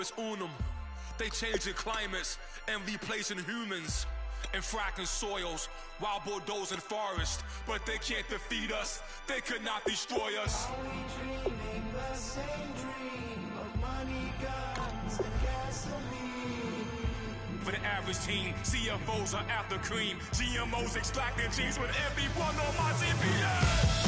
Orbis unum. They changing climates and replacing humans and fracking soils while bulldozing forests. But they can't defeat us, they could not destroy us. Are we dreaming the same dream of money, guns, and gasoline? For the average teen, CFOs are after cream. GMOs extracting genes with everyone on my TPS.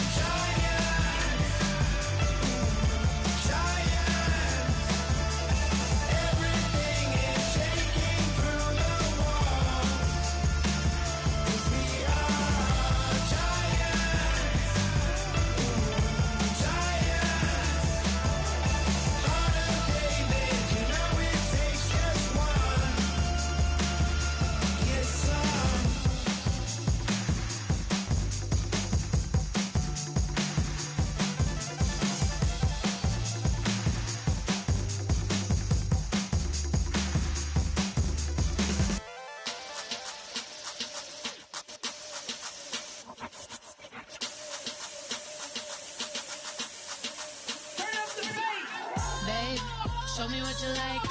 Show me what you like.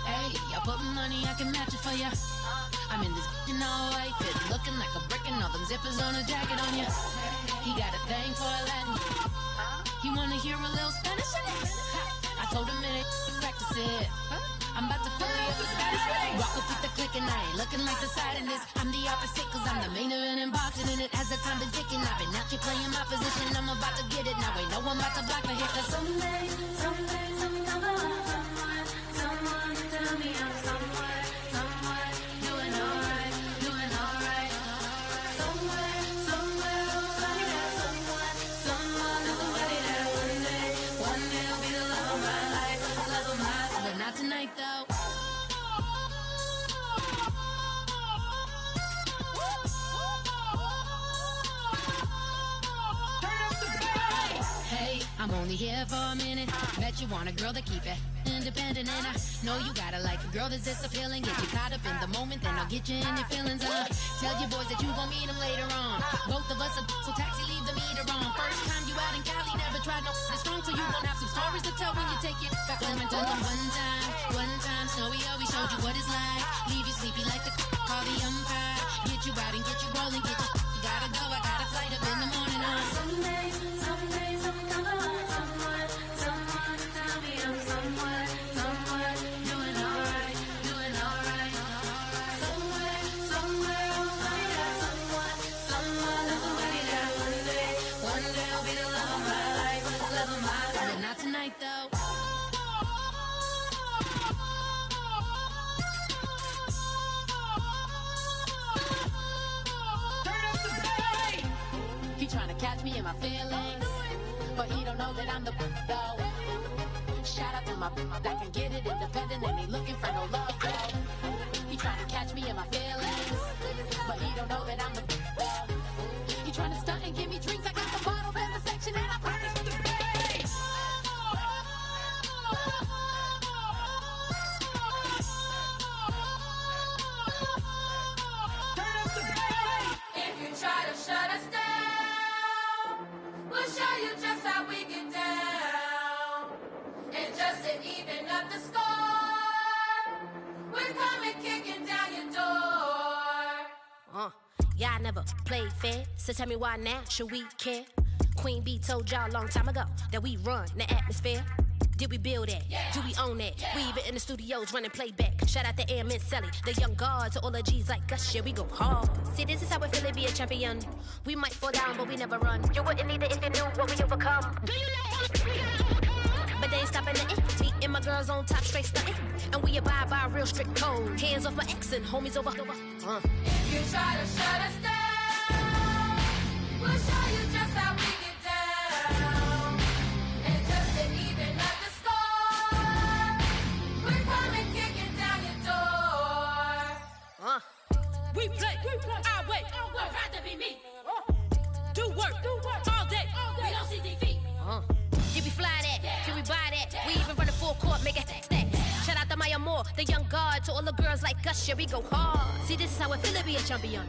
Hey, I put money, I can match it for ya. I'm in this in all white fit, looking like a brick and all them zippers on a jacket on ya. He got a thing for a Latin. He wanna hear a little Spanish in it. I told him it ain't practice it. I'm about to fully up the status. Rock up with the click and I ain't looking like the side in this. I'm the opposite cause I'm the main event and boxing in it. As the time been ticking, I've been out here playing my position. I'm about to get it now. Ain't no one about to block the hit. Cause someday, someone tell me I'm somewhere doing alright. Somewhere, somebody that someone is somebody that one day will be the love of my life, but not tonight though. Hey, I'm only here for a minute. Bet you want a girl to keep it independent, and I know you gotta like a girl that's this appealing. Get you caught up in the moment, then I'll get you in your feelings. Tell your boys that you gon' meet them later on. Both of us are so taxi, leave the meter on. First time you out in Cali, never tried no strong, so you gon' have some stories to tell when you take it back home and tell them one time, Snowy always showed you what it's like. Leave you sleepy like the call the umpire. Get you out and get you rolling, get you gotta go. I got a flight up in the morning on someday, someone tell me I'm somewhere doing alright. Somewhere, somebody that someone is somebody that one day will be the love of my life, but not tonight though. He tryna catch me in my feelings, but he don't know that I'm the though. Shout out to my that can get it independent and ain't looking for no love though. He tryna catch me in my feelings, but he don't know that I'm the though. He tryna stunt and give me drinks. I got the bottles in the section and I promise for the race. If you try to shut us down, we'll show you just how we get down. And just to even up the score, we're coming kicking down your door. Y'all never played fair, so tell me why now should we care? Queen B told y'all a long time ago that we run the atmosphere. Did we build that? Yeah. Do we own that? Yeah. We even in the studios running playback. Shout out to AM and Sally, the young guard, to all the G's like us. Yeah, we go hard. See, this is how we feel to be a champion. We might fall down, but we never run. You wouldn't need it if you knew what we overcome. Do you know what we gotta overcome? But they ain't stopping nothing. Me and my girls on top, straight stunting. And we abide by a real strict code. Hands off my ex and homies over. If you try to shut us down, we'll show you just how we get down. And just to even up the score, we're coming kicking down your door. We play, our way. I'd rather be me. Do work all day. We don't see defeat. Did we fly that? Can we buy that? We even run a full court, make it stack. Shout out to Maya Moore, the young guard, to all the girls like us. Yeah, we go hard. See, this is how it feel to be a champion.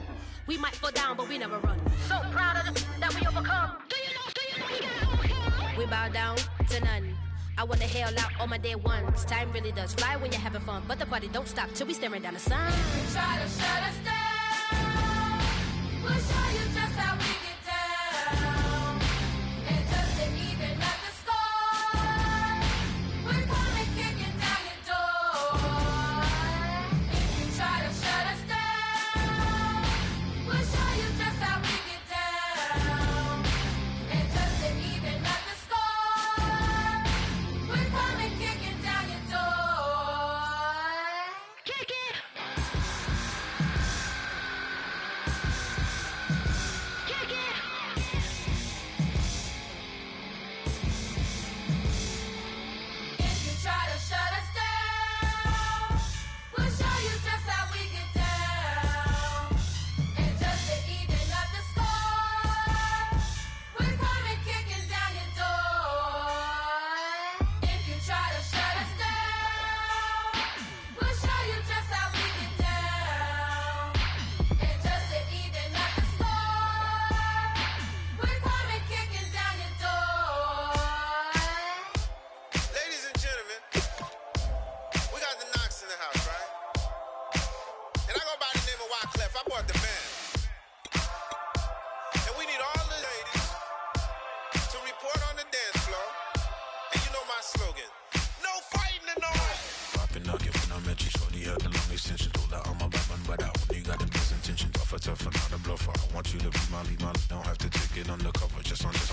We might fall down, but we never run. So proud of that we overcome. Do you know we gotta overcome? We bow down to none. I wanna hail out all my dead ones. Time really does fly when you're having fun, but the party don't stop till we staring down the sun. Try to shut us down. We'll show you just how we get down. And just to even up the score, we're coming kicking down your door. If you try to shut us down, we'll show you just how we get down. And just to even up the score, we're coming kicking down your door. Kick it! Kick it! If you try to shut us down, we'll show you just how we get down. And just to even up the score, we're coming kicking down your door. If you try to shut us down, we'll show you just how we get down. And just to even up the score, we're coming kicking down your door. Ladies and gentlemen, we got the Knox in the house, right? And I go by the name of Wyclef. I bought the band. And we need all the ladies to report on the dance floor. And you know my slogan, no fighting in the hall. Popping nugget when I met you, shorty had the long extension. Told her I'm a bad man, but I only got the best intention. Tougher, not a bluffer. I want you to be my lead, don't have to take it undercover. Just on the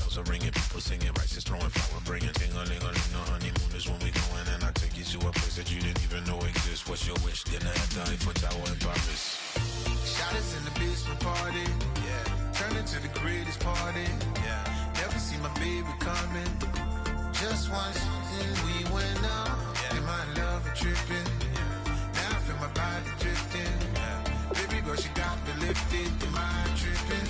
bells are ringing, people singing, rice is throwing, flower bringing. Ting-a-ling-a-ling, the honeymoon is when we going. And I take you to a place that you didn't even know exists. What's your wish? Dinner at the Eiffel Tower in Paris. Shot us in the basement party. Yeah, Turn into the greatest party. yeah. Never see my baby coming. Just once, then we went up. Yeah. And my love a tripping. Now I feel my body drifting. Baby girl, she got me lifted. Am I tripping?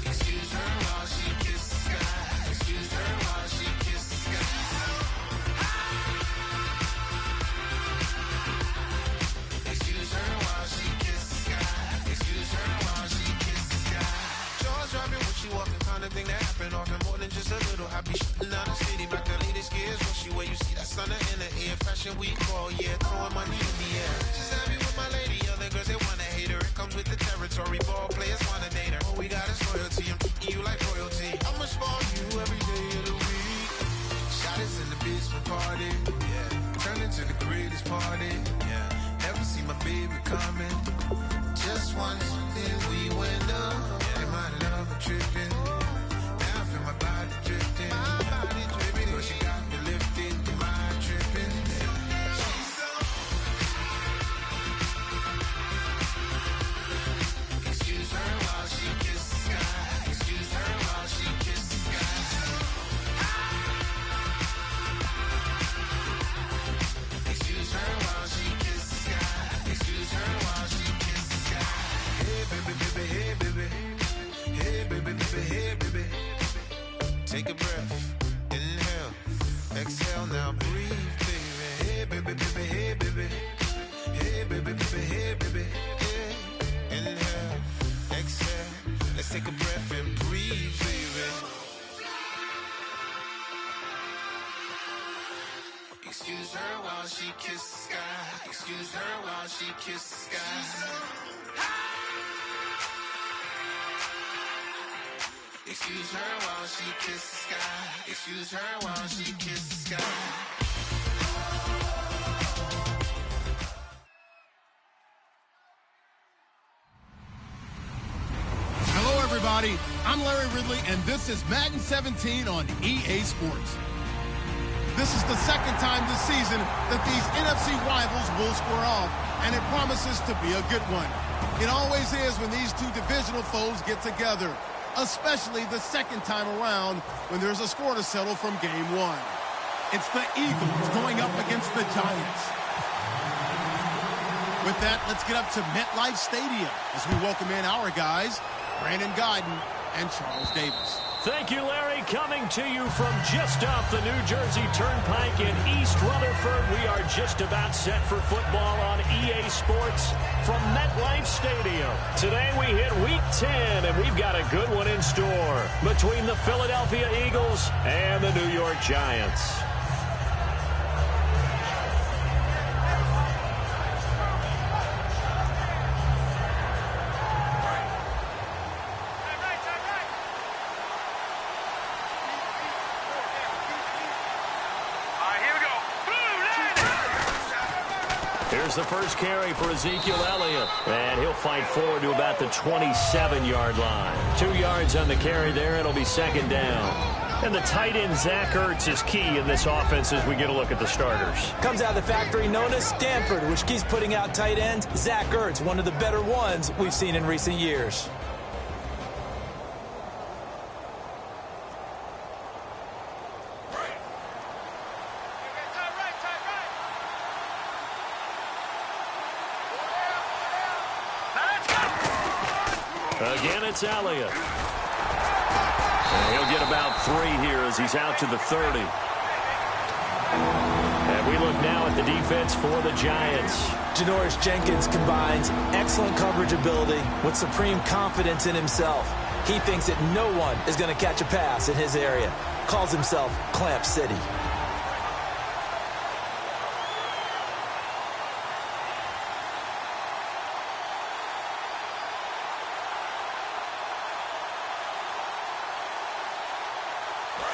Excuse her while she kisses the sky. Excuse her while she kisses the sky. Excuse her while she kisses the sky. Excuse her while she kisses the sky. Jaws dropping when she walking, kind of thing that happen often. More than just a little happy shooting down the city. Back the latest gears when she where you see that sun in the air. Fashion week all year, throwing money in the air. She's happy with my lady, other girls they wanna hate her. It comes with the territory, ball players wanna date her. All we got is loyalty, I'm treating you like royalty. I'ma spoil you every day of the week. Shot us in the basement party. Yeah, Turn into the greatest party. yeah. Never see my baby coming. Just once, then we went up. And my love a tripping. Now I feel my body drifting. Baby girl, she got me lifted. Am I tripping? Excuse her while she kisses the sky. Excuse her while she kisses the sky. Excuse her while she kisses the sky. Excuse her while she kisses the sky. Hey baby, baby, hey baby. Hey baby, baby, hey baby. Take a breath, inhale, exhale, now breathe, baby. Hey baby, baby, hey baby. Hey baby, baby, hey baby. Yeah. Inhale, exhale, let's take a breath and breathe, baby. Excuse her while she kisses the sky. Excuse her while she kisses the sky. Excuse her while she kisses the sky. Excuse her while she kisses the sky. Hello, everybody. I'm Larry Ridley, and this is Madden 17 on EA Sports. This is the second time this season that these NFC rivals will square off, and it promises to be a good one. It always is when these two divisional foes get together, especially the second time around when there's a score to settle from game one. It's the Eagles going up against the Giants. With that, let's get up to MetLife Stadium as we welcome in our guys, Brandon Guyton and Charles Davis. Thank you, Larry. Coming to you from just off the New Jersey Turnpike in East Rutherford. We are just about set for football on EA Sports from MetLife Stadium. Today we hit Week 10, and we've got a good one in store between the Philadelphia Eagles and the New York Giants. Here's the first carry for Ezekiel Elliott, and he'll fight forward to about the 27-yard line. 2 yards on the carry there, and it'll be second down. And the tight end, Zach Ertz, is key in this offense as we get a look at the starters. Comes out of the factory known as Stanford, which keeps putting out tight ends. Zach Ertz, one of the better ones we've seen in recent years. Again, it's Elliott. And he'll get about 3 here as he's out to the 30. And we look now at the defense for the Giants. Janoris Jenkins combines excellent coverage ability with supreme confidence in himself. He thinks that no one is going to catch a pass in his area. Calls himself Clamp City.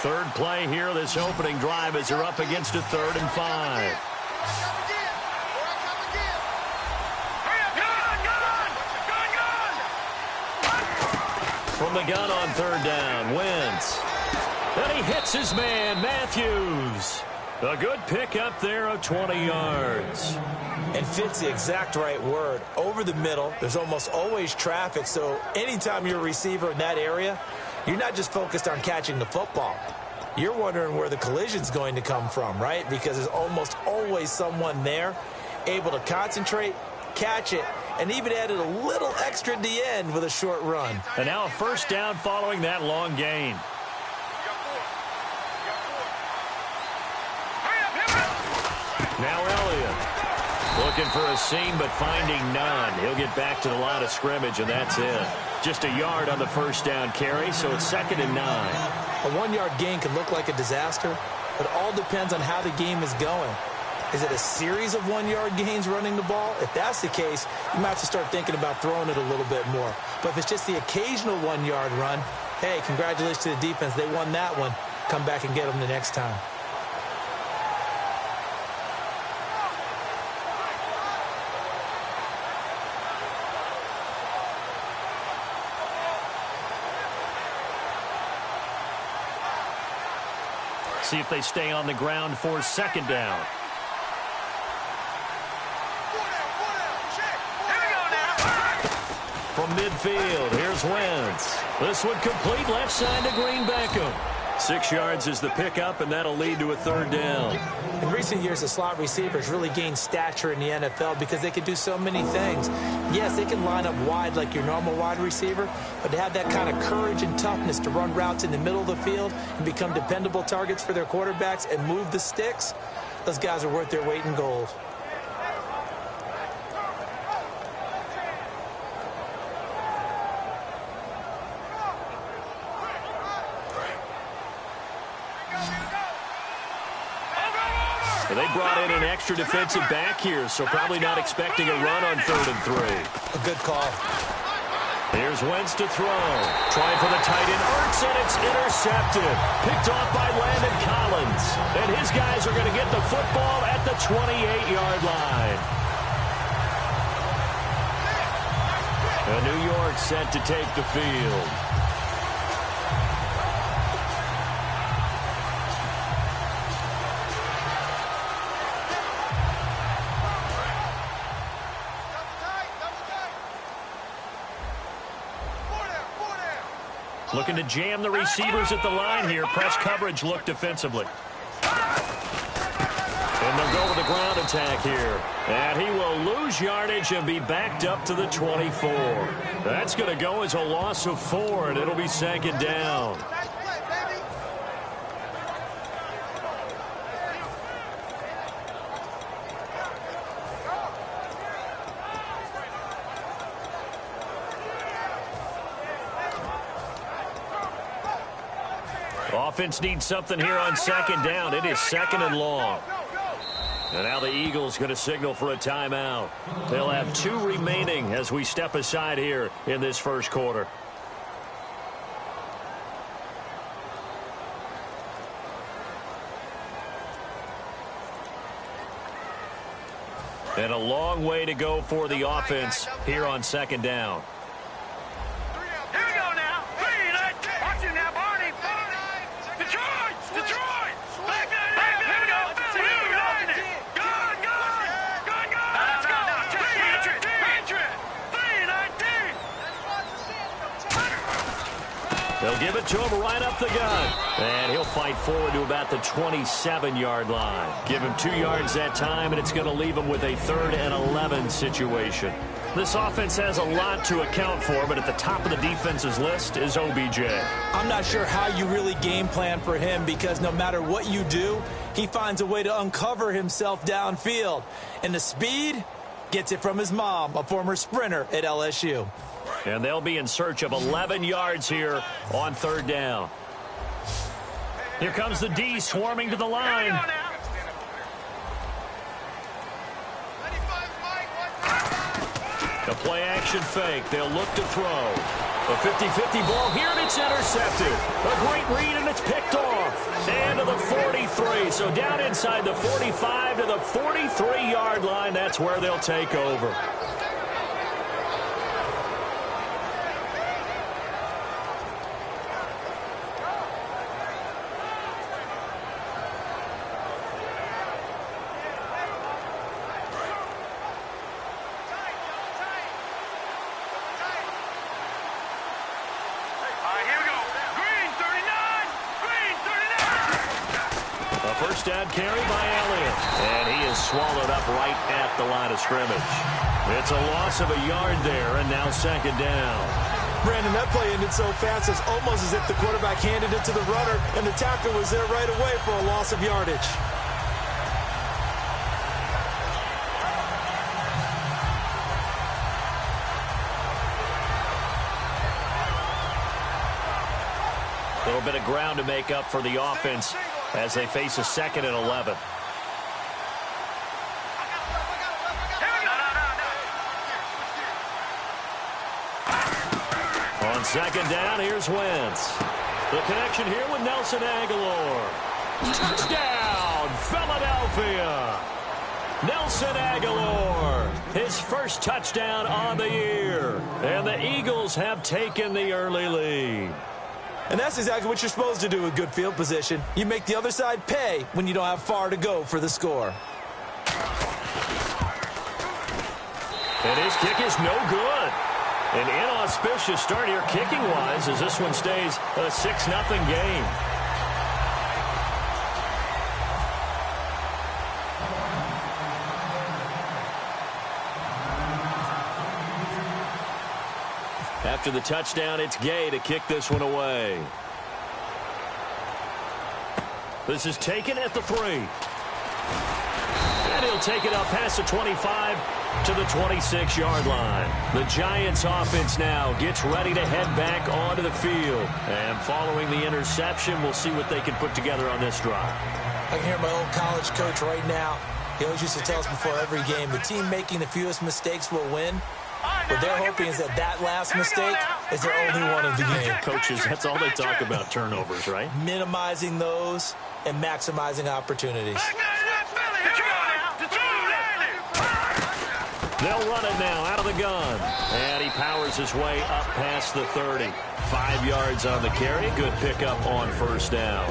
Third play here, this opening drive, as they're up against a 3rd and 5. From the gun on 3rd down, Wentz. And he hits his man, Matthews. A good pickup there of 20 yards. And fits the exact right word. Over the middle, there's almost always traffic, so anytime you're a receiver in that area, you're not just focused on catching the football. You're wondering where the collision's going to come from, right? Because there's almost always someone there able to concentrate, catch it, and even added a little extra at the end with a short run. And now a first down following that long gain. Now Elliott looking for a seam but finding none. He'll get back to the line of scrimmage, and that's it. Just a yard on the first down carry, so it's 2nd and 9. A 1-yard gain can look like a disaster, but it all depends on how the game is going. Is it a series of 1-yard gains running the ball? If that's the case, you might have to start thinking about throwing it a little bit more. But if it's just the occasional 1-yard run, hey, congratulations to the defense. They won that one. Come back and get them the next time. See if they stay on the ground for 2nd down. From midfield, here's Wentz. This one complete left side to Green Beckham. 6 yards is the pickup, and that'll lead to a 3rd down. In recent years, the slot receivers really gained stature in the NFL because they can do so many things. Yes, they can line up wide like your normal wide receiver, but to have that kind of courage and toughness to run routes in the middle of the field and become dependable targets for their quarterbacks and move the sticks, those guys are worth their weight in gold. They brought in an extra defensive back here, so probably not expecting a run on 3rd and 3. A good call. Here's Wentz to throw. Trying for the tight end, Ertz, and it's intercepted. Picked off by Landon Collins. And his guys are going to get the football at the 28-yard line. And New York set to take the field. Looking to jam the receivers at the line here. Press coverage look defensively. And they'll go with the ground attack here. And he will lose yardage and be backed up to the 24. That's going to go as a loss of 4, and it'll be 2nd down. Offense needs something here on second down. It is second and long. And now the Eagles going to signal for a timeout. They'll have 2 remaining as we step aside here in this first quarter. And a long way to go for the offense here on second down. Here we go now. Watch it now, Barney. Detroit. Back there. Here we go. Here we go. Good. Let's go. Patriot. 3-19. They'll give it to him right up the gut. And he'll fight forward to about the 27-yard line. Give him 2 yards that time, and it's going to leave him with a 3rd and 11 situation. This offense has a lot to account for, but at the top of the defense's list is OBJ. I'm not sure how you really game plan for him, because no matter what you do, he finds a way to uncover himself downfield. And the speed gets it from his mom, a former sprinter at LSU. And they'll be in search of 11 yards here on 3rd down. Here comes the D swarming to the line. A play-action fake. They'll look to throw. A 50-50 ball here, and it's intercepted. A great read, and it's picked off. And to the 43. So down inside the 45 to the 43-yard line. That's where they'll take over. Down carry by Elliott. And he is swallowed up right at the line of scrimmage. It's a loss of a yard there, and now second down. Brandon, that play ended so fast, it's almost as if the quarterback handed it to the runner, and the tackle was there right away for a loss of yardage. A little bit of ground to make up for the offense as they face a 2nd and 11. On second down, here's Wentz. The connection here with Nelson Aguilar. Touchdown, Philadelphia. Nelson Aguilar, his first touchdown on the year. And the Eagles have taken the early lead. And that's exactly what you're supposed to do with good field position. You make the other side pay when you don't have far to go for the score. And his kick is no good. An inauspicious start here kicking-wise as this one stays a 6-0 game. After the touchdown, it's Gay to kick this one away. This is taken at the 3. And he'll take it up past the 25 to the 26-yard line. The Giants offense now gets ready to head back onto the field. And following the interception, we'll see what they can put together on this drive. I can hear my old college coach right now. He always used to tell us before every game, the team making the fewest mistakes will win. What they're hoping is that last mistake is their only one of the game. Coaches, that's all they talk about, turnovers, right? Minimizing those and maximizing opportunities. They'll run it now out of the gun. And he powers his way up past the 30. 5 yards on the carry. Good pickup on first down.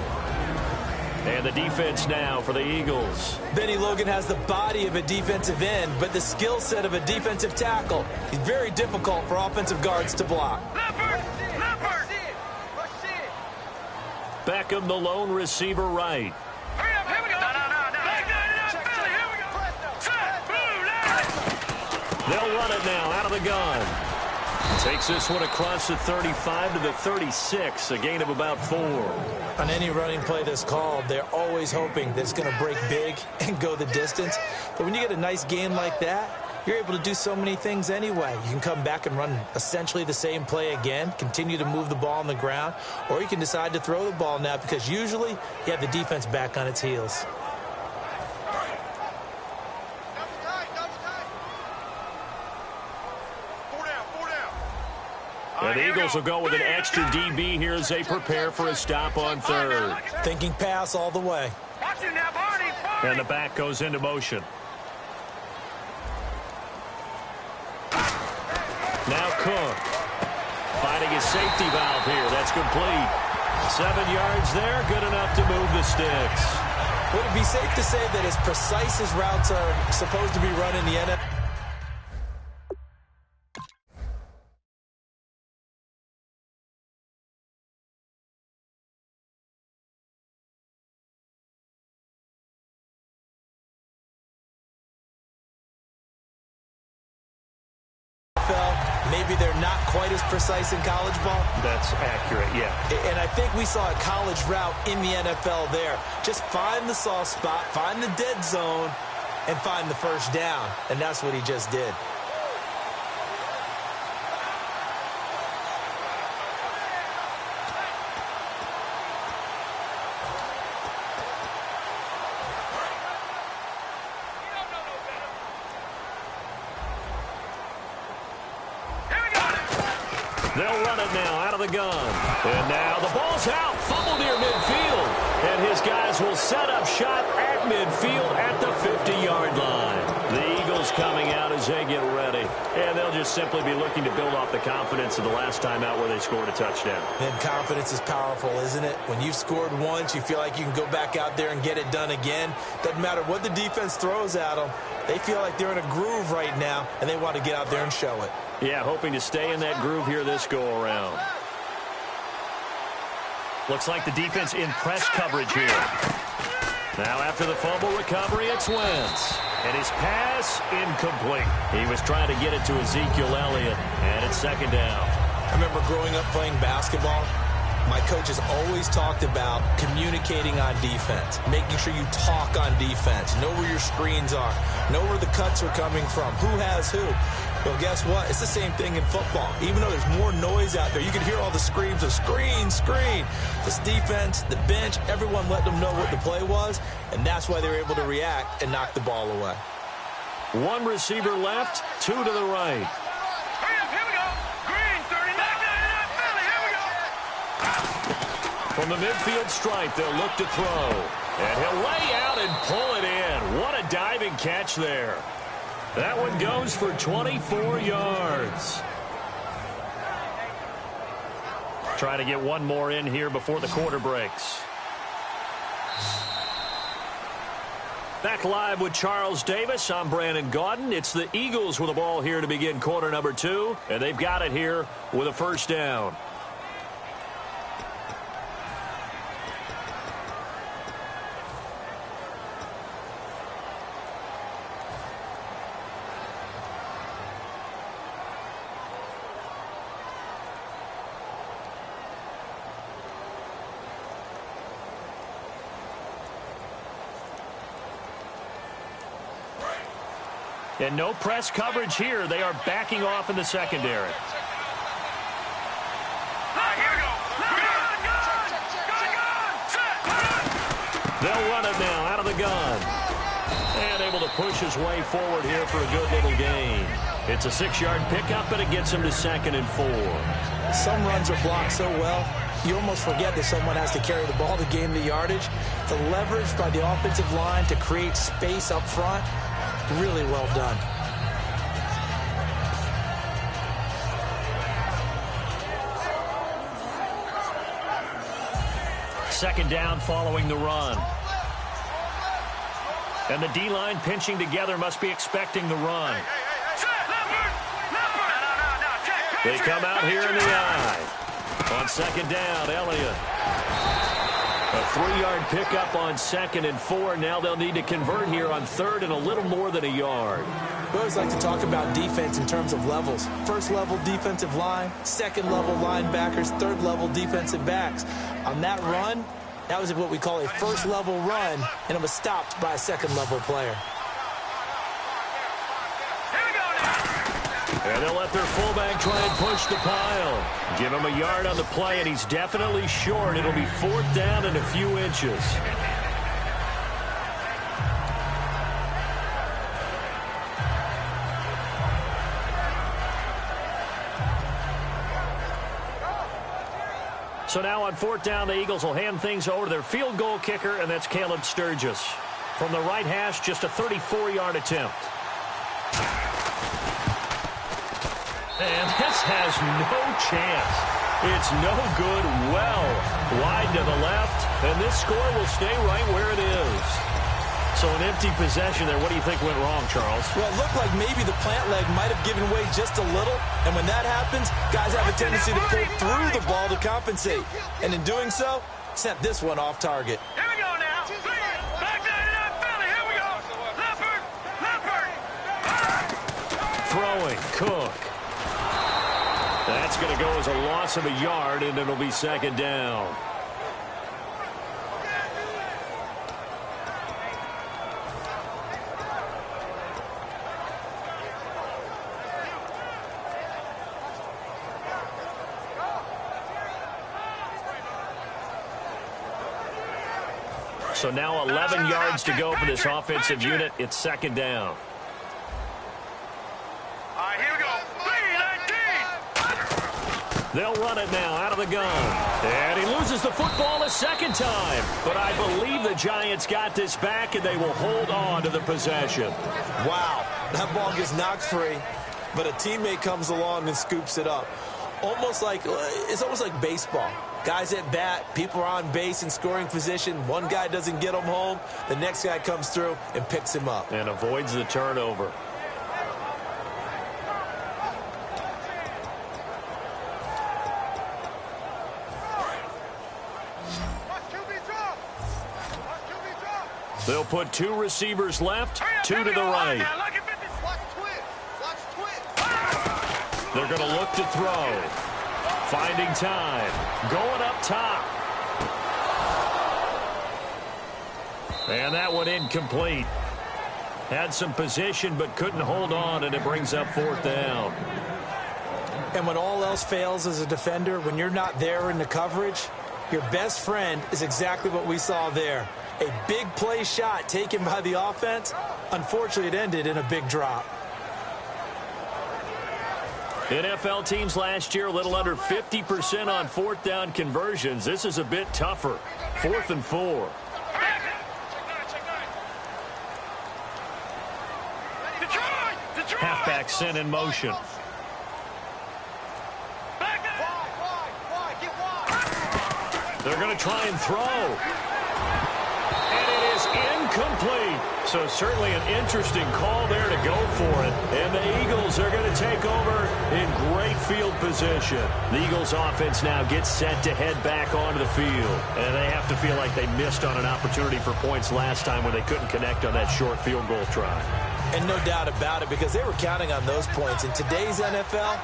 And the defense now for the Eagles. Benny Logan has the body of a defensive end, but the skill set of a defensive tackle. He's very difficult for offensive guards to block. Beckham, the lone receiver, right. They'll run it now out of the gun. Takes this one across the 35 to the 36, a gain of about 4. On any running play that's called, they're always hoping that it's going to break big and go the distance. But when you get a nice gain like that, you're able to do so many things anyway. You can come back and run essentially the same play again, continue to move the ball on the ground, or you can decide to throw the ball now because usually you have the defense back on its heels. And the Eagles will go with an extra DB here as they prepare for a stop on third. Thinking pass all the way. And the back goes into motion. Now Cook finding his safety valve here. That's complete. 7 yards there, good enough to move the sticks. Would it be safe to say that as precise as routes are supposed to be run in the NFL? Maybe they're not quite as precise in college ball. That's accurate, yeah. And I think we saw a college route in the NFL there. Just find the soft spot, find the dead zone, and find the first down. And that's what he just did. They'll run it now out of the gun. And now the ball's out. Fumble near midfield. And his guys will set up shot at midfield at the 50-yard line. The Eagles coming out as they get ready. And they'll just simply be looking to build off the confidence of the last time out where they scored a touchdown. And confidence is powerful, isn't it? When you've scored once, you feel like you can go back out there and get it done again. Doesn't matter what the defense throws at them. They feel like they're in a groove right now, and they want to get out there and show it. Yeah, hoping to stay in that groove here this go-around. Looks like the defense in press coverage here. Now after the fumble recovery, it's Wentz. And his pass incomplete. He was trying to get it to Ezekiel Elliott, and it's second down. I remember growing up playing basketball. My coaches always talked about communicating on defense, making sure you talk on defense, know where your screens are, know where the cuts are coming from, who has who. Well, guess what? It's the same thing in football. Even though there's more noise out there, you can hear all the screams of screen, screen. This defense, the bench, everyone let them know what the play was, and that's why they were able to react and knock the ball away. One receiver left, two to the right. From the midfield stripe, they'll look to throw. And he'll lay out and pull it in. What a diving catch there. That one goes for 24 yards. Trying to get one more in here before the quarter breaks. Back live with Charles Davis. I'm Brandon Gaudin. It's the Eagles with the ball here to begin quarter number 2. And they've got it here with a first down. And no press coverage here. They are backing off in the secondary. They'll run it now out of the gun. And able to push his way forward here for a good little gain. It's a 6-yard pickup, but it gets him to 2nd and 4. Some runs are blocked so well, you almost forget that someone has to carry the ball to gain the yardage. The leverage by the offensive line to create space up front, really well done. Second down following the run. And the D-line pinching together must be expecting the run. They come out here in the eye. On second down, Elliott. A 3-yard pickup on 2nd and 4. Now they'll need to convert here on 3rd and a little more than a yard. We always like to talk about defense in terms of levels. First level defensive line, second level linebackers, third level defensive backs. On that run, that was what we call a first level run, and it was stopped by a second level player. Here we go. And they'll let their fullback try and push the pile. Give him a yard on the play, and he's definitely short. It'll be 4th down and a few inches. So now on 4th down, the Eagles will hand things over to their field goal kicker, and that's Caleb Sturgis. From the right hash, just a 34-yard attempt. And this has no chance. It's no good. Well wide to the left, and this score will stay right where it is. So an empty possession there. What do you think went wrong, Charles? Well, it looked like maybe the plant leg might have given way just a little. And when that happens, guys have a tendency to pull through the ball to compensate. And in doing so, sent this one off target. Here we go now. Back down to that Philly. Here we go. Leopard. Throwing, Cook. That's going to go as a loss of a yard, and it'll be 2nd down. So now 11 yards to go for this offensive unit. It's 2nd down. All right, here we go. 3-19. They'll run it now out of the gun. And he loses the football a 2nd time. But I believe the Giants got this back, and they will hold on to the possession. Wow, that ball gets knocked free, but a teammate comes along and scoops it up. It's almost like baseball. Guys at bat, people are on base in scoring position. One guy doesn't get him home. The next guy comes through and picks him up. And avoids the turnover. They'll put 2 receivers left, 2 to the right. They're going to look to throw. Finding time. Going up top. And that one incomplete. Had some position but couldn't hold on, and it brings up 4th down. And when all else fails as a defender, when you're not there in the coverage, your best friend is exactly what we saw there. A big play shot taken by the offense. Unfortunately, it ended in a big drop. NFL teams last year a little under 50% on 4th down conversions. This is a bit tougher. 4th and 4. Halfback sent in motion. They're going to try and throw. And it is incomplete. So certainly an interesting call there to go for it. And the Eagles are going to take over in great field position. The Eagles offense now gets set to head back onto the field. And they have to feel like they missed on an opportunity for points last time when they couldn't connect on that short field goal try. And no doubt about it, because they were counting on those points. In today's NFL,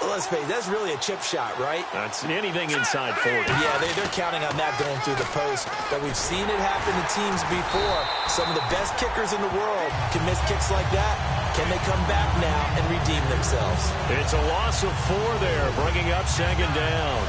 let's face it, that's really a chip shot, right? That's anything inside 40. Yeah, they're counting on that going through the post. But we've seen it happen to teams before. Some of the best kickers in the world can miss kicks like that. Can they come back now and redeem themselves? It's a loss of 4 there, bringing up 2nd down.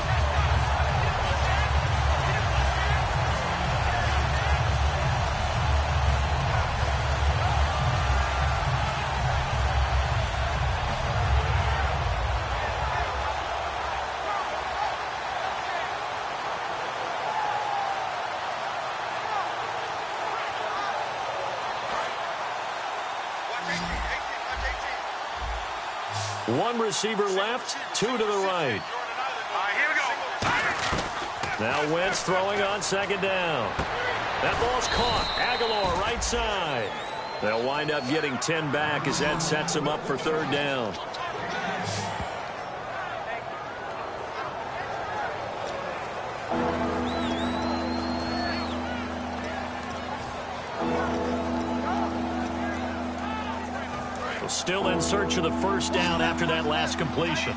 One receiver left, 2 to the right. Here we go. Now Wentz throwing on 2nd down. That ball's caught. Aguilar right side. They'll wind up getting 10 back as that sets them up for 3rd down. Still in search of the 1st down after that last completion.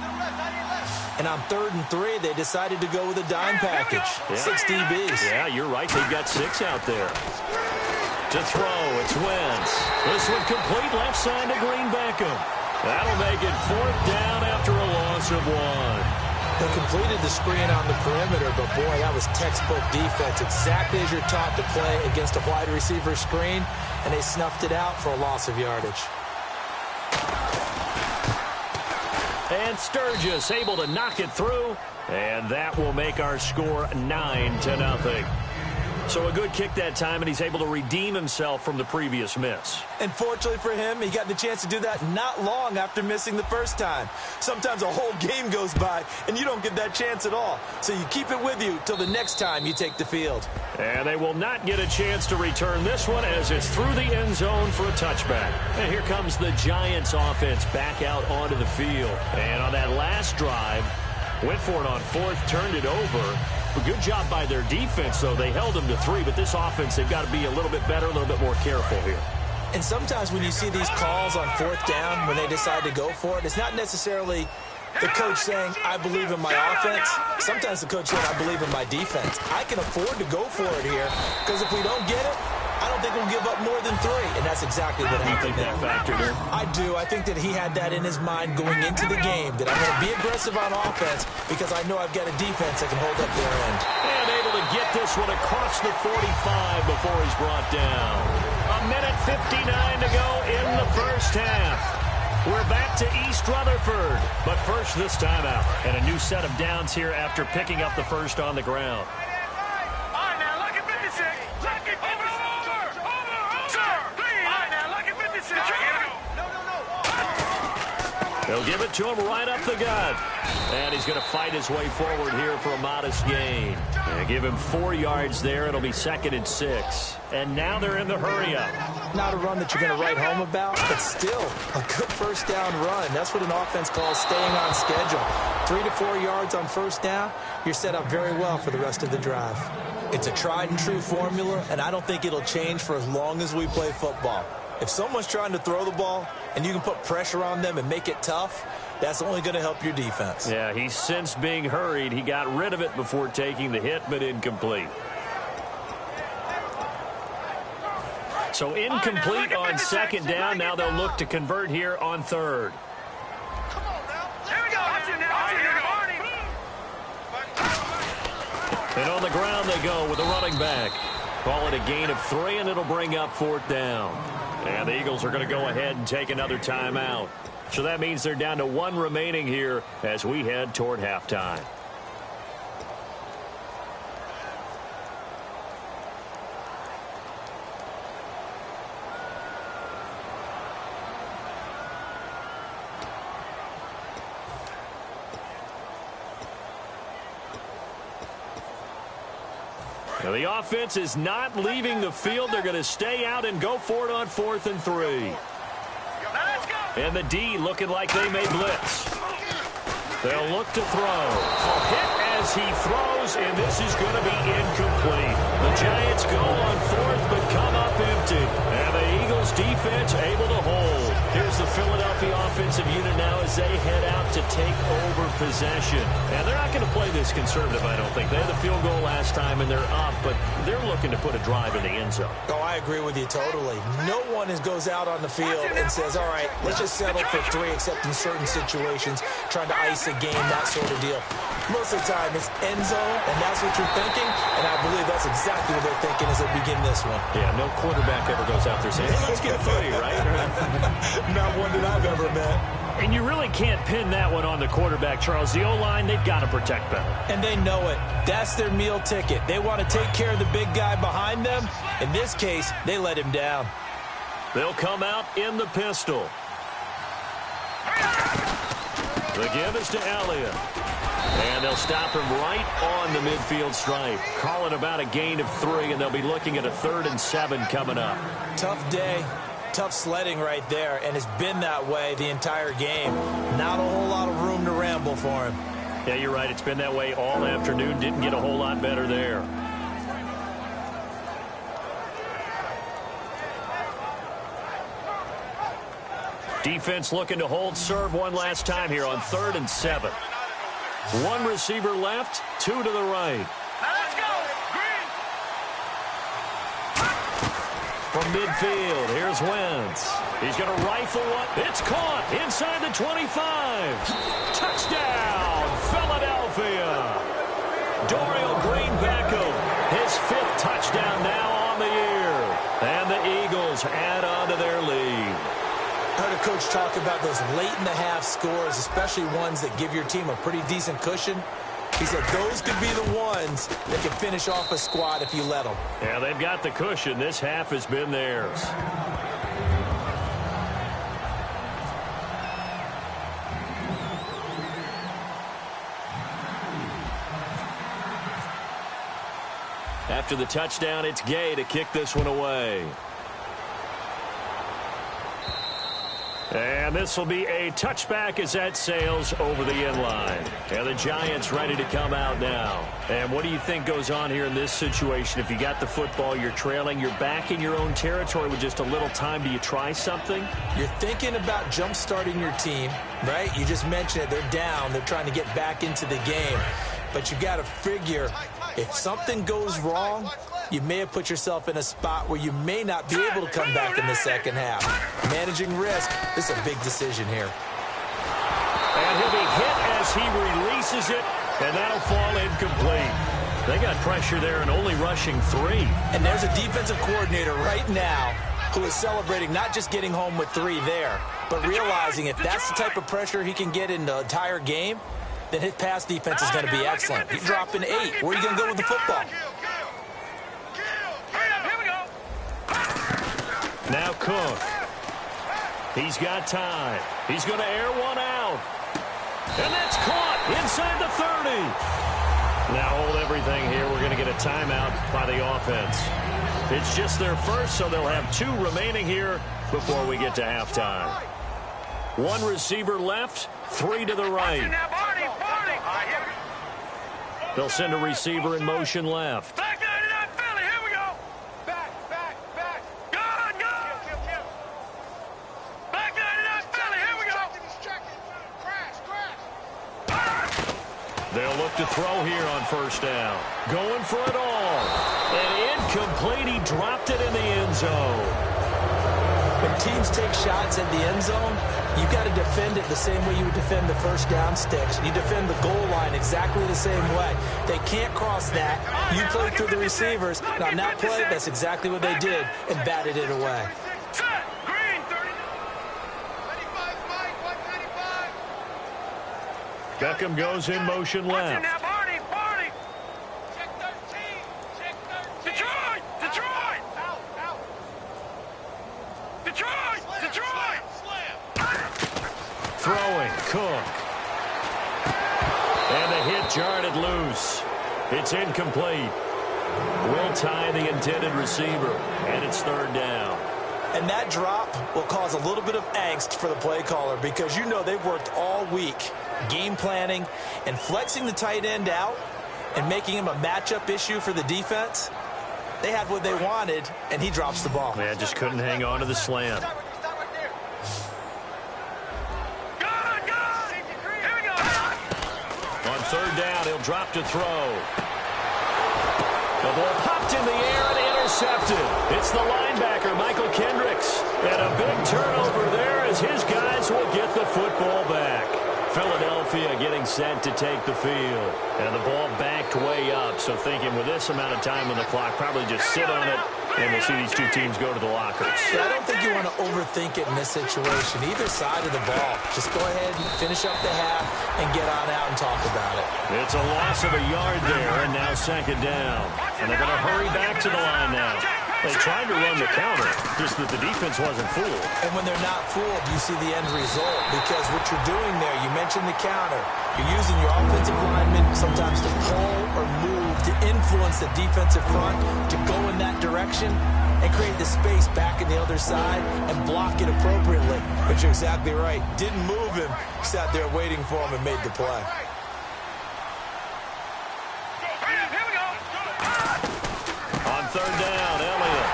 And on 3rd and 3, they decided to go with a dime package. Yeah. 6 DBs. Yeah, you're right. They've got 6 out there. To throw, it's Wentz. This one complete left side to Green Beckham. That'll make it 4th down after a loss of 1. They completed the screen on the perimeter, but boy, that was textbook defense. Exactly as you're taught to play against a wide receiver screen, and they snuffed it out for a loss of yardage. And Sturgis able to knock it through, and that will make our score 9-0. So a good kick that time, and he's able to redeem himself from the previous miss. And fortunately for him, he got the chance to do that not long after missing the first time. Sometimes a whole game goes by, and you don't get that chance at all. So you keep it with you till the next time you take the field. And they will not get a chance to return this one as it's through the end zone for a touchback. And here comes the Giants offense back out onto the field. And on that last drive, went for it on 4th, turned it over. A good job by their defense, though. They held them to 3, but this offense, they've got to be a little bit better, a little bit more careful here. And sometimes when you see these calls on 4th down, when they decide to go for it, it's not necessarily the coach saying, I believe in my offense. Sometimes the coach saying, I believe in my defense. I can afford to go for it here, because if we don't get it, I don't think we'll give up more than 3, and that's exactly what happened. You think that factored in? I do. I think that he had that in his mind going into the game, that I'm going to be aggressive on offense because I know I've got a defense that can hold up their end. And able to get this one across the 45 before he's brought down. 1:59 to go in the first half. We're back to East Rutherford, but first this timeout. And a new set of downs here after picking up the first on the ground. They'll give it to him right up the gut. And he's going to fight his way forward here for a modest gain. And give him 4 yards there. It'll be 2nd and 6. And now they're in the hurry-up. Not a run that you're going to write home about, but still a good first down run. That's what an offense calls staying on schedule. 3 to 4 yards on first down, you're set up very well for the rest of the drive. It's a tried-and-true formula, and I don't think it'll change for as long as we play football. If someone's trying to throw the ball and you can put pressure on them and make it tough, that's only going to help your defense. Yeah, he's since being hurried. He got rid of it before taking the hit, but incomplete. So incomplete on 2nd down. Now they'll look to convert here on 3rd. Come on now. Here we go. And on the ground they go with a running back. Call it a gain of 3, and it'll bring up 4th down. And the Eagles are going to go ahead and take another timeout. So that means they're down to 1 remaining here as we head toward halftime. Now the offense is not leaving the field. They're going to stay out and go for it on 4th and 3. And the D looking like they may blitz. They'll look to throw. Hit as he throws, and this is going to be incomplete. The Giants go on 4th but come up empty. And the Eagles defense able to hold. Here's the Philadelphia offensive unit now as they head out to take over possession. And they're not going to play this conservative, I don't think. They had the field goal last time, and they're up, but they're looking to put a drive in the end zone. Oh, I agree with you totally. No one goes out on the field and says, all right, let's just settle for 3, except in certain situations, trying to ice a game, that sort of deal. Most of the time, it's end zone, and that's what you're thinking, and I believe that's exactly what they're thinking as they begin this one. Yeah, no quarterback ever goes out there saying, hey, let's get 3, right? Not one that I've ever met. And you really can't pin that one on the quarterback, Charles. The O-line, they've got to protect better. And they know it. That's their meal ticket. They want to take care of the big guy behind them. In this case, they let him down. They'll come out in the pistol. The give is to Elliott. And they'll stop him right on the midfield stripe. Call it about a gain of 3, and they'll be looking at a 3rd and 7 coming up. Tough day. Tough sledding right there, and it's been that way the entire game. Not a whole lot of room to ramble for him. Yeah, you're right. It's been that way all afternoon. Didn't get a whole lot better there. Defense looking to hold serve one last time here on 3rd and 7. 1 receiver left, 2 to the right. Now let's go. Green. from midfield. Here's Wentz. He's going to rifle one. It's caught inside the 25. Touchdown, Philadelphia. Dorial Green-Beckham, his 5th touchdown now on the year. And the Eagles add on to their lead. I heard a coach talk about those late-in-the-half scores, especially ones that give your team a pretty decent cushion. He said those could be the ones that can finish off a squad if you let them. Yeah, they've got the cushion. This half has been theirs. After the touchdown, it's Gay to kick this one away. And this will be a touchback as that sails over the end line. And the Giants ready to come out now. And what do you think goes on here in this situation? If you got the football, you're trailing, you're back in your own territory with just a little time. Do you try something? You're thinking about jump-starting your team, right? You just mentioned it. They're down. They're trying to get back into the game. But you got to figure if something goes wrong, you may have put yourself in a spot where you may not be able to come back in the second half. Managing risk, this is a big decision here. And he'll be hit as he releases it, and that'll fall incomplete. They got pressure there and only rushing 3. And there's a defensive coordinator right now who is celebrating not just getting home with 3 there, but realizing if that's the type of pressure he can get in the entire game, then his pass defense is going to be excellent. He's dropping 8. Where are you going to go with the football? Now Cook. He's got time. He's going to air one out. And that's caught inside the 30. Now hold everything here. We're going to get a timeout by the offense. It's just their first, so they'll have 2 remaining here before we get to halftime. 1 receiver left, 3 to the right. They'll send a receiver in motion left. Back 99 Philly, here we go. Back. Good. Back 99 Philly, here we go. They'll look to throw here on first down. Going for it all. And incomplete. He dropped it in the end zone. When teams take shots at the end zone, you've got to defend it the same way you would defend the first down sticks. You defend the goal line exactly the same way. They can't cross that. You play through the receivers. Now, on that play, that's exactly what they did and batted it away. Green, 30. 95, Beckham goes in motion left. Barney. Check 13. Detroit. Throwing, Cook. And the hit jarred it loose. It's incomplete. Will tie the intended receiver, and it's 3rd down. And that drop will cause a little bit of angst for the play caller because you know they've worked all week game planning and flexing the tight end out and making him a matchup issue for the defense. They had what they wanted, and he drops the ball. Yeah, just couldn't hang on to the slam. On 3rd down, he'll drop to throw. The ball popped in the air and intercepted. It's the linebacker, Michael Kendricks. And a big turnover there as his guys will get the football back. Philadelphia getting set to take the field. And the ball backed way up, so thinking with this amount of time on the clock, probably just sit on it, and we'll see these 2 teams go to the lockers. Yeah, I don't think you want to overthink it in this situation. Either side of the ball. Just go ahead and finish up the half and get on out and talk about it. It's a loss of a yard there, and now 2nd down. And they're going to hurry back to the line now. They tried to run the counter, just that the defense wasn't fooled. And when they're not fooled, you see the end result. Because what you're doing there, you mentioned the counter. You're using your offensive linemen sometimes to pull or move to influence the defensive front to go in that direction and create the space back in the other side and block it appropriately. But you're exactly right. Didn't move him. Sat there waiting for him and made the play. On 3rd down, Elliott.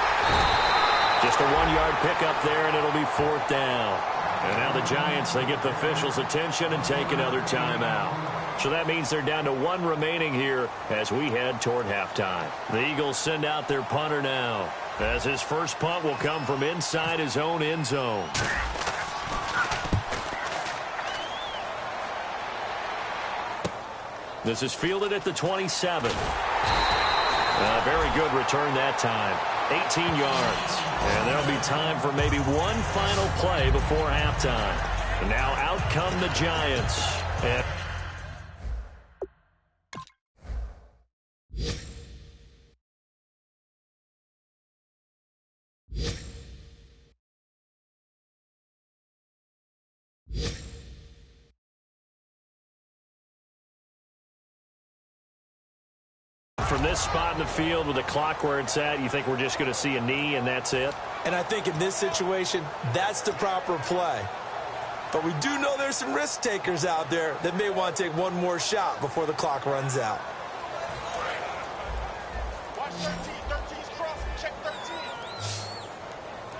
Just a 1-yard pickup there, and it'll be 4th down. And now the Giants, they get the officials' attention and take another timeout. So that means they're down to 1 remaining here as we head toward halftime. The Eagles send out their punter now. as his first punt will come from inside his own end zone. This is fielded at the 27. Very good return that time. 18 yards. And there'll be time for maybe one final play before halftime. And now out come the Giants. And from this spot in the field with the clock where it's at, you think we're just going to see a knee and that's it? And I think in this situation, that's the proper play. But we do know there's some risk takers out there that may want to take one more shot before the clock runs out. Watch 13's cross, check 13.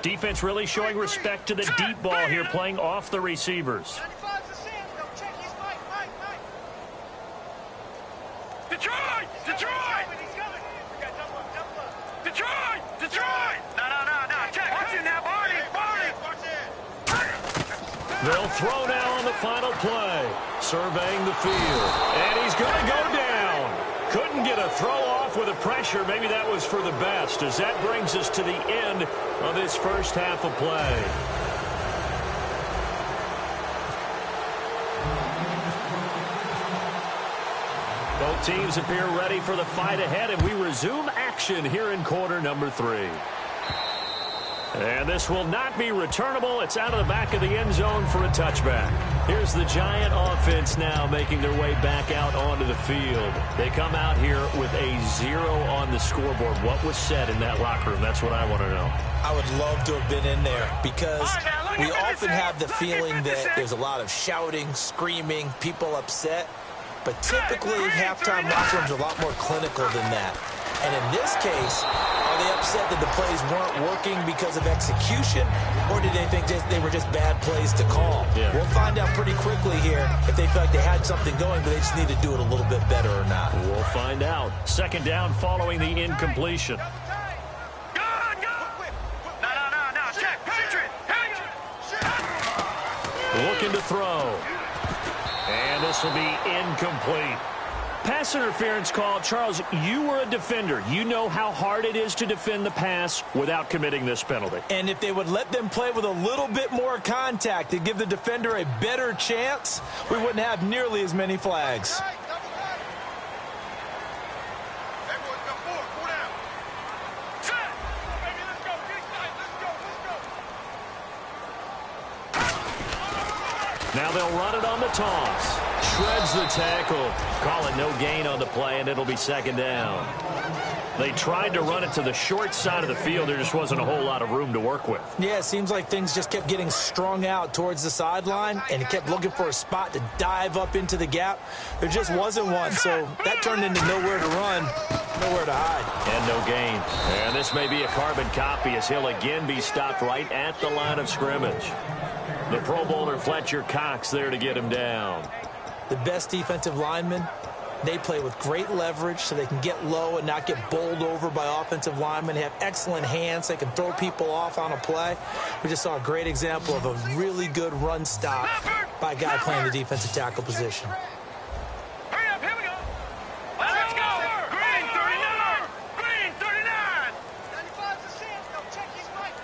Defense really showing respect to the deep ball here, playing off the receivers. 95's the Sam, though. Check his Mike. Detroit! Detroit! He's coming. We got double up. Detroit! Detroit! No. Check. Watch it now, Barney. Watch it. They'll throw now on the final play. Surveying the field. And he's going to go down. Couldn't get a throw off with the pressure. Maybe that was for the best, as that brings us to the end of this first half of play. Both teams appear ready for the fight ahead, and we resume action here in quarter number 3. And this will not be returnable. It's out of the back of the end zone for a touchback. Here's the Giant offense now making their way back out onto the field. They come out here with a 0 on the scoreboard. What was said in that locker room? That's what I want to know. I would love to have been in there because we often have the feeling that there's a lot of shouting, screaming, people upset. But typically, halftime locker rooms are a lot more clinical than that. And in this case, are they upset that the plays weren't working because of execution, or did they think they were just bad plays to call? Yeah. We'll find out pretty quickly here if they feel like they had something going, but they just need to do it a little bit better or not. We'll find out. Second down following the incompletion. Go! No. Check. Patriot. Looking to throw. And this will be incomplete. Pass interference call. Charles, you were a defender. You know how hard it is to defend the pass without committing this penalty. And if they would let them play with a little bit more contact to give the defender a better chance, we wouldn't have nearly as many flags. Now they'll run it on the toss. Shreds the tackle. Call it no gain on the play, and it'll be second down. They tried to run it to the short side of the field. There just wasn't a whole lot of room to work with. Yeah, it seems like things just kept getting strung out towards the sideline, and he kept looking for a spot to dive up into the gap. There just wasn't one, so that turned into nowhere to run, nowhere to hide. And no gain. And this may be a carbon copy as he'll again be stopped right at the line of scrimmage. The Pro Bowler Fletcher Cox there to get him down. The best defensive linemen, they play with great leverage so they can get low and not get bowled over by offensive linemen. They have excellent hands. They can throw people off on a play. We just saw a great example of a really good run stop by a guy playing the defensive tackle position. Hurry up, here we go. Let's go. Green 39. Green 39. 95's the Sam, though. Check his Mike.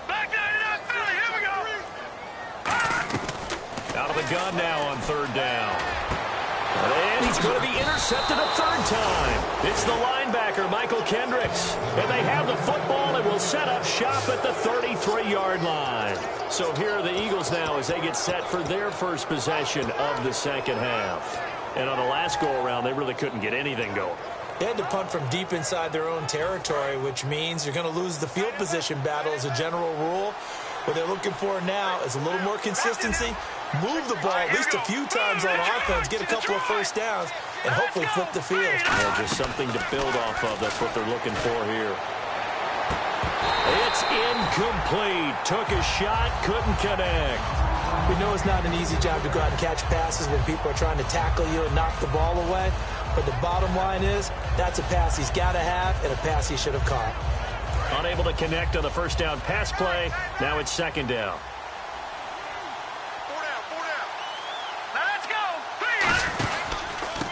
Back 99 Philly, here we go. Out of the gun now on third down. And he's going to be intercepted a third time. It's the linebacker, Michael Kendricks. And they have the football and will set up shop at the 33-yard line. So here are the Eagles now as they get set for their first possession of the second half. And on the last go-around, they really couldn't get anything going. They had to punt from deep inside their own territory, which means you're going to lose the field position battle as a general rule. What they're looking for now is a little more consistency, move the ball at least a few times on offense, get a couple of first downs, and hopefully flip the field. Yeah, just something to build off of. That's what they're looking for here. It's incomplete. Took a shot, couldn't connect. We know it's not an easy job to go out and catch passes when people are trying to tackle you and knock the ball away. But the bottom line is, that's a pass he's got to have and a pass he should have caught. Unable to connect on the first down pass play. Now it's second down.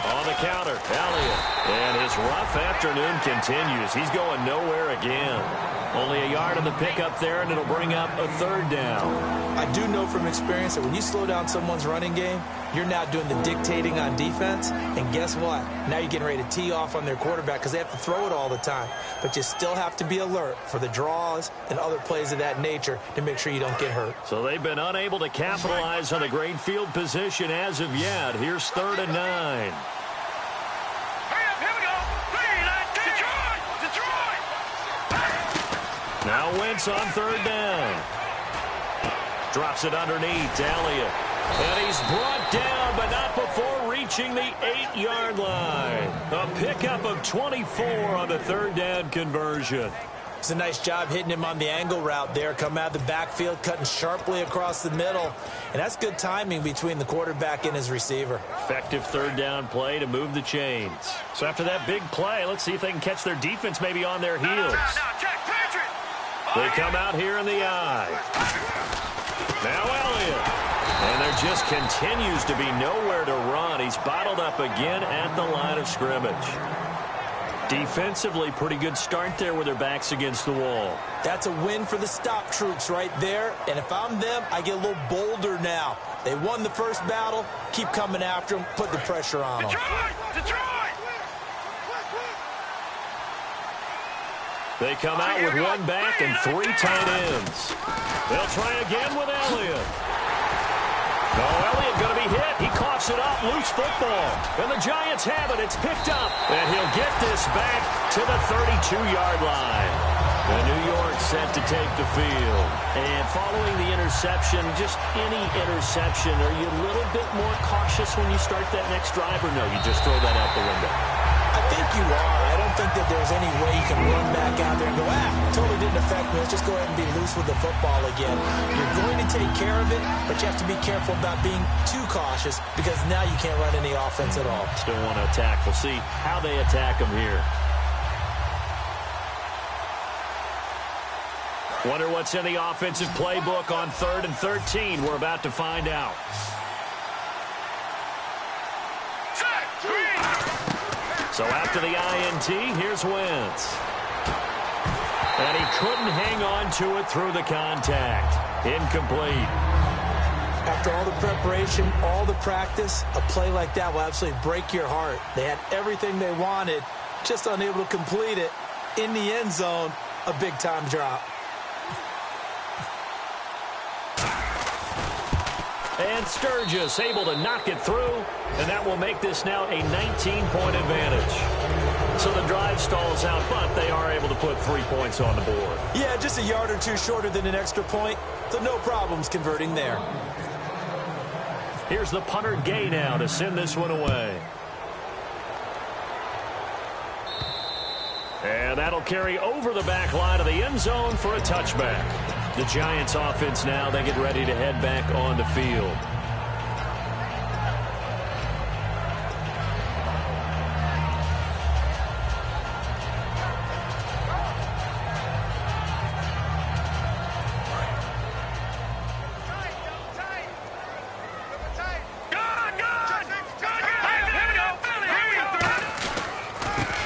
On the counter, Elliott. And his rough afternoon continues. He's going nowhere again. Only a yard on the pickup there, and it'll bring up a third down. I do know from experience that when you slow down someone's running game, you're now doing the dictating on defense. And guess what? Now you're getting ready to tee off on their quarterback because they have to throw it all the time. But you still have to be alert for the draws and other plays of that nature to make sure you don't get hurt. So they've been unable to capitalize on the great field position as of yet. Here's 3rd and 9. Now Wentz on 3rd down. Drops it underneath to Elliott. And he's brought down, but not before reaching the 8-yard line. A pickup of 24 on the 3rd down conversion. It's a nice job hitting him on the angle route there. Come out of the backfield, cutting sharply across the middle. And that's good timing between the quarterback and his receiver. Effective 3rd down play to move the chains. So after that big play, let's see if they can catch their defense maybe on their heels. They come out here in the eye. Now Elliott. And there just continues to be nowhere to run. He's bottled up again at the line of scrimmage. Defensively, pretty good start there with their backs against the wall. That's a win for the stop troops right there. And if I'm them, I get a little bolder now. They won the first battle. Keep coming after them. Put the pressure on them. Detroit! They come out with one back and 3 tight ends. They'll try again with Elliott. No, Elliott going to be hit. He coughs it up. Loose football. And the Giants have it. It's picked up. And he'll get this back to the 32-yard line. And New York set to take the field. And following the interception, just any interception, are you a little bit more cautious when you start that next drive, or no, you just throw that out the window? I think you are. I don't think that there's any way you can run back out there and go, totally didn't affect me. Let's just go ahead and be loose with the football again. You're going to take care of it, but you have to be careful about being too cautious because now you can't run any offense at all. Still want to attack. We'll see how they attack them here. Wonder what's in the offensive playbook on 3rd and 13. We're about to find out. So after the INT, here's Wentz. And he couldn't hang on to it through the contact. Incomplete. After all the preparation, all the practice, a play like that will absolutely break your heart. They had everything they wanted, just unable to complete it. In the end zone, a big-time drop. And Sturgis able to knock it through, and that will make this now a 19-point advantage. So the drive stalls out, but they are able to put 3 points on the board. Yeah, just a yard or two shorter than an extra point, so no problems converting there. Here's the punter Gay now to send this one away. And that'll carry over the back line of the end zone for a touchback. The Giants offense now, they get ready to head back on the field.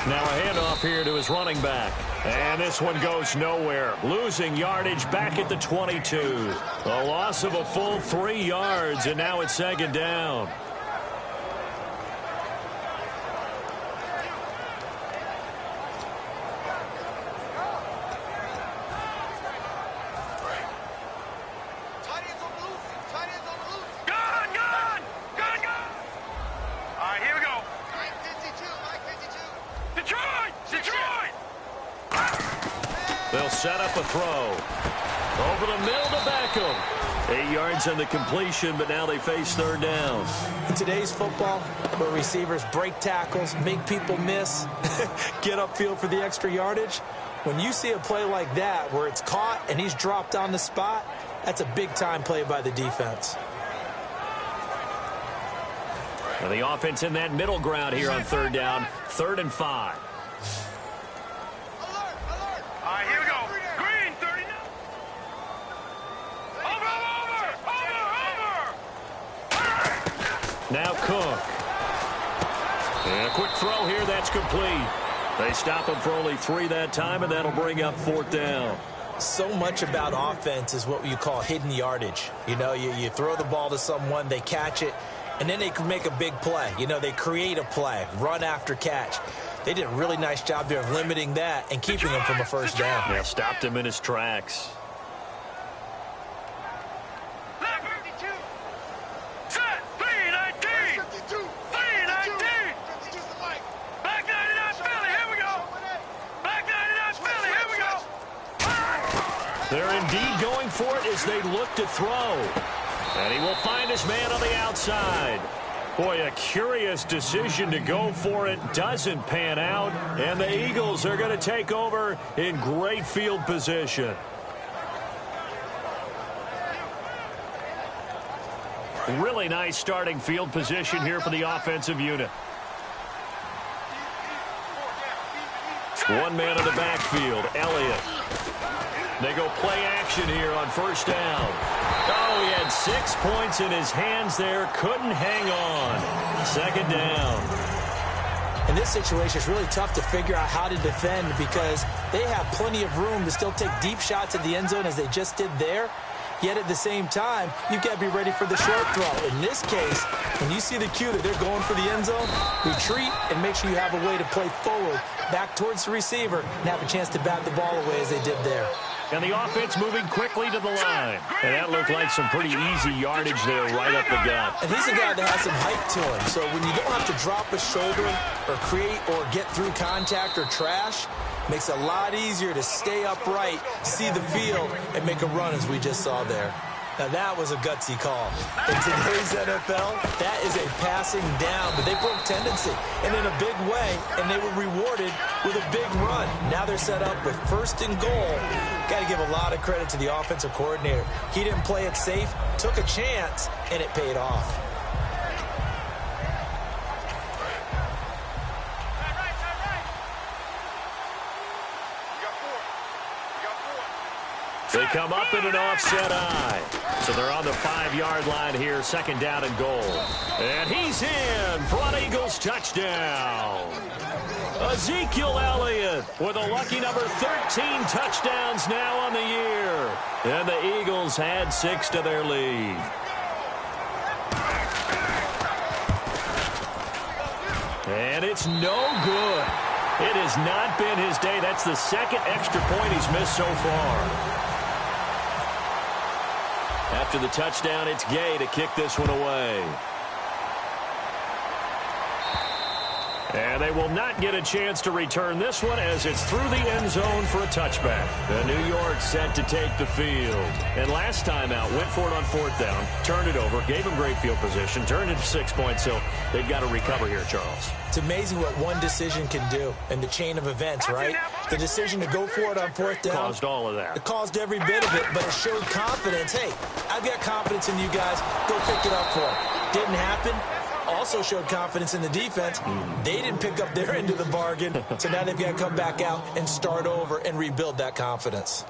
Now a handoff here to his running back. And this one goes nowhere. Losing yardage back at the 22. A loss of a full 3 yards, and now it's 2nd down. They'll set up a throw. Over the middle to Beckham. 8 yards on the completion, but now they face 3rd down. In today's football, where receivers break tackles, make people miss, get upfield for the extra yardage, when you see a play like that where it's caught and he's dropped on the spot, that's a big-time play by the defense. Well, the offense in that middle ground here on third down, 3rd and 5. All right, here we go. Green, 30. Over. Now Cook. And a quick throw here, that's complete. They stop him for only 3 that time, and that'll bring up 4th down. So much about offense is what you call hidden yardage. You know, you throw the ball to someone, they catch it, and then they can make a big play. You know, they create a play, run after catch. They did a really nice job there of limiting that and keeping him from a first down. Yeah, stopped him in his tracks. They're indeed going for it as they look to throw. And he will find his man on the outside. Boy, a curious decision to go for it. Doesn't pan out. And the Eagles are going to take over in great field position. Really nice starting field position here for the offensive unit. One man in the backfield, Elliott. They go play action here on first down. Oh, he had 6 points in his hands there. Couldn't hang on. 2nd down. In this situation, it's really tough to figure out how to defend because they have plenty of room to still take deep shots at the end zone as they just did there. Yet at the same time, you've got to be ready for the short throw. In this case, when you see the cue that they're going for the end zone, retreat and make sure you have a way to play forward, back towards the receiver, and have a chance to bat the ball away as they did there. And the offense moving quickly to the line. And that looked like some pretty easy yardage there right up the gut. And he's a guy that has some height to him. So when you don't have to drop a shoulder or create or get through contact or trash, makes it a lot easier to stay upright, see the field, and make a run as we just saw there. Now that was a gutsy call. In today's NFL, that is a passing down, but they broke tendency and in a big way, and they were rewarded with a big run. Now they're set up with 1st and goal. Got to give a lot of credit to the offensive coordinator. He didn't play it safe, took a chance, and it paid off. They come up in an offset eye. So they're on the 5-yard line here, 2nd down and goal. And he's in for an Eagles touchdown. Ezekiel Elliott with a lucky number 13 touchdowns now on the year. And the Eagles add 6 to their lead. And it's no good. It has not been his day. That's the 2nd extra point he's missed so far. After the touchdown, it's Gay to kick this one away. And they will not get a chance to return this one as it's through the end zone for a touchback. The New York set to take the field. And last time out, went for it on 4th down, turned it over, gave them great field position, turned it to 6 points, so they've got to recover here, Charles. It's amazing what one decision can do in the chain of events, right? The decision to go for it on 4th down. Caused all of that. It caused every bit of it, but it showed confidence. Hey, I've got confidence in you guys. Go pick it up for it. Didn't happen. Also showed confidence in the defense. They didn't pick up their end of the bargain, so now they've got to come back out and start over and rebuild that confidence.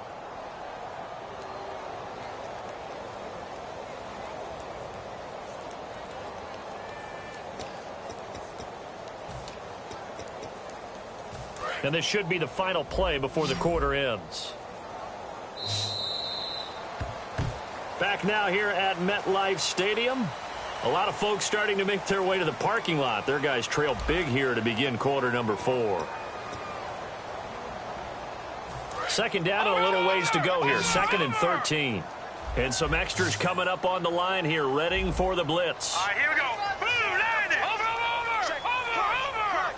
And this should be the final play before the quarter ends. Back now here at MetLife Stadium. A lot of folks starting to make their way to the parking lot. Their guys trail big here to begin quarter number 4. 2nd down and a little ways to go here. 2nd and 13. And some extras coming up on the line here, readying for the blitz. All right, here we go. Blue, land it. Over. No. Check. Over.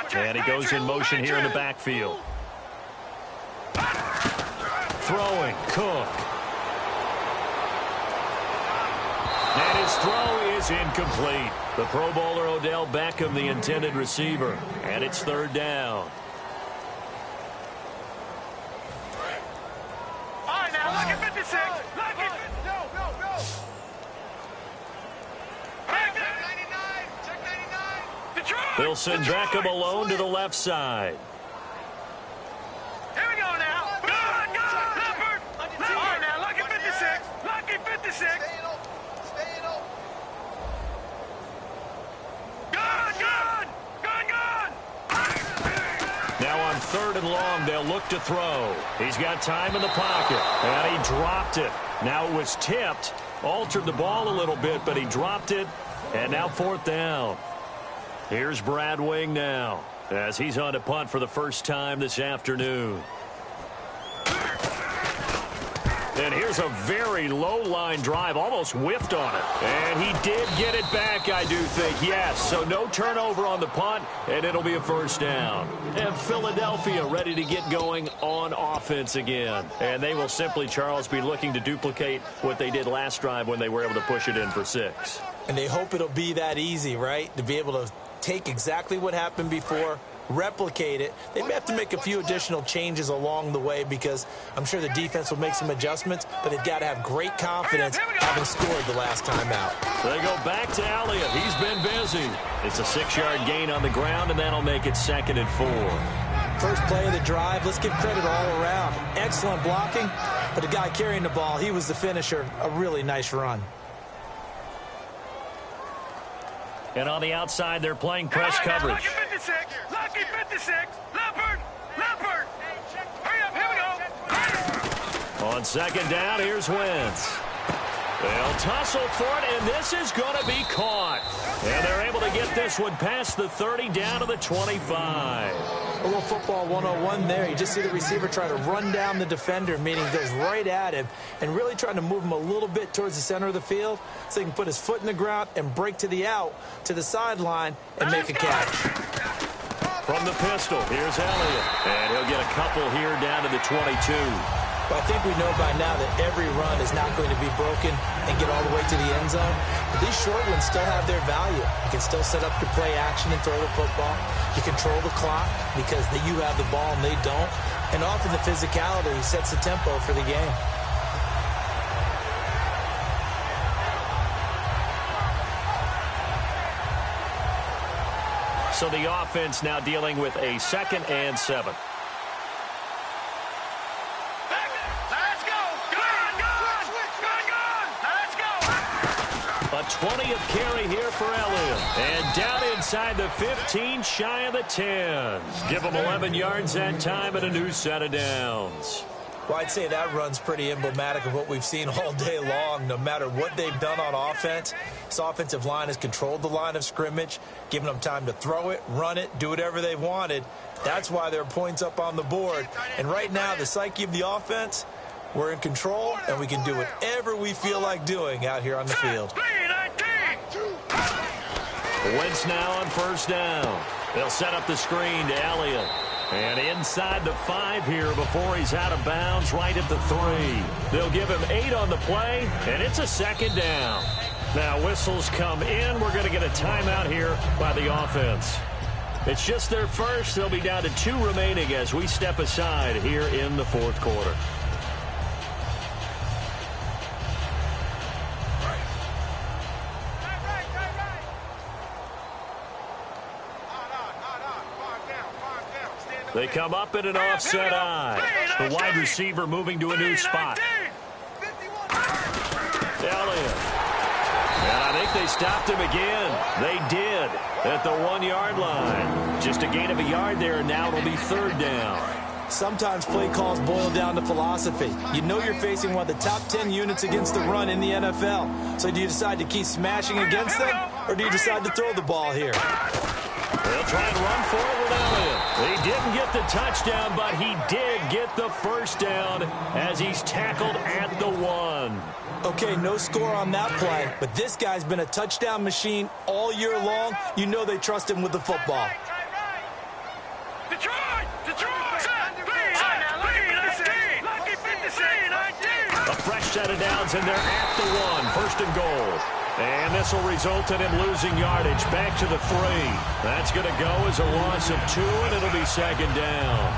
Check. And he goes in motion here in the backfield. Throwing, Cook. And his throw is incomplete. The Pro Bowler Odell Beckham, the intended receiver. And it's 3rd down. All right, now, look at 56. They'll send Beckham alone to the left side. Here we go now. Good, good. Leopard. All right, now, lucky 56. Lucky 56. Good, good. Good, good. Now on 3rd and long, they'll look to throw. He's got time in the pocket, and he dropped it. Now it was tipped, altered the ball a little bit, but he dropped it, and now 4th down. Here's Brad Wing now, as he's on to punt for the first time this afternoon. And here's a very low-line drive, almost whiffed on it. And he did get it back, I do think, yes. So no turnover on the punt, and it'll be a first down. And Philadelphia ready to get going on offense again. And they will simply, Charles, be looking to duplicate what they did last drive when they were able to push it in for 6. And they hope it'll be that easy, right? To be able to take exactly what happened before, replicate it. They may have to make a few additional changes along the way because I'm sure the defense will make some adjustments, but they've got to have great confidence having scored the last time out. They go back to Elliott. He's been busy. It's a 6-yard gain on the ground, and that'll make it 2nd and 4. First play of the drive, let's give credit all around. Excellent blocking, but the guy carrying the ball, he was the finisher. A really nice run. And on the outside, they're playing press coverage. Lucky 56. Lucky 56. Leopard. Leopard. Hurry up. Here we go. On 2nd down, here's Wentz. They'll tussle for it, and this is going to be caught. And they're able to get this one past the 30 down to the 25. A little football 101 there. You just see the receiver try to run down the defender, meaning he goes right at him, and really trying to move him a little bit towards the center of the field so he can put his foot in the ground and break to the out, to the sideline, and make a catch. From the pistol, here's Elliott. And he'll get a couple here down to the 22. But I think we know by now that every run is not going to be broken and get all the way to the end zone. But these short ones still have their value. You can still set up your play action and throw the football. You control the clock because you have the ball and they don't. And often the physicality sets the tempo for the game. So the offense now dealing with a 2nd and 7. A 20th carry here for Elliott. And down inside the 15, shy of the 10. Give him 11 yards that time and a new set of downs. Well, I'd say that run's pretty emblematic of what we've seen all day long. No matter what they've done on offense, this offensive line has controlled the line of scrimmage, given them time to throw it, run it, do whatever they wanted. That's why there are points up on the board. And right now, the psyche of the offense, we're in control, and we can do whatever we feel like doing out here on the field. Wentz now on 1st down. They'll set up the screen to Elliott. And inside the 5 here before he's out of bounds, right at the 3. They'll give him 8 on the play, and it's a 2nd down. Now whistles come in. We're going to get a timeout here by the offense. It's just their first. They'll be down to 2 remaining as we step aside here in the 4th quarter. They come up in an offset eye. The wide receiver moving to a new spot. Elliott. And I think they stopped him again. They did at the 1-yard line. Just a gain of a yard there, and now it'll be 3rd down. Sometimes play calls boil down to philosophy. You know you're facing one of the top 10 units against the run in the NFL. So do you decide to keep smashing against them, or do you decide to throw the ball here? They'll try and run for it with Elliott. He didn't get the touchdown, but he did get the first down as he's tackled at the 1. Okay, no score on that play, but this guy's been a touchdown machine all year long. You know they trust him with the football. Detroit! A fresh set of downs, and they're at the 1. 1st and goal. And this will result in him losing yardage back to the 3. That's going to go as a loss of 2, and it'll be 2nd down.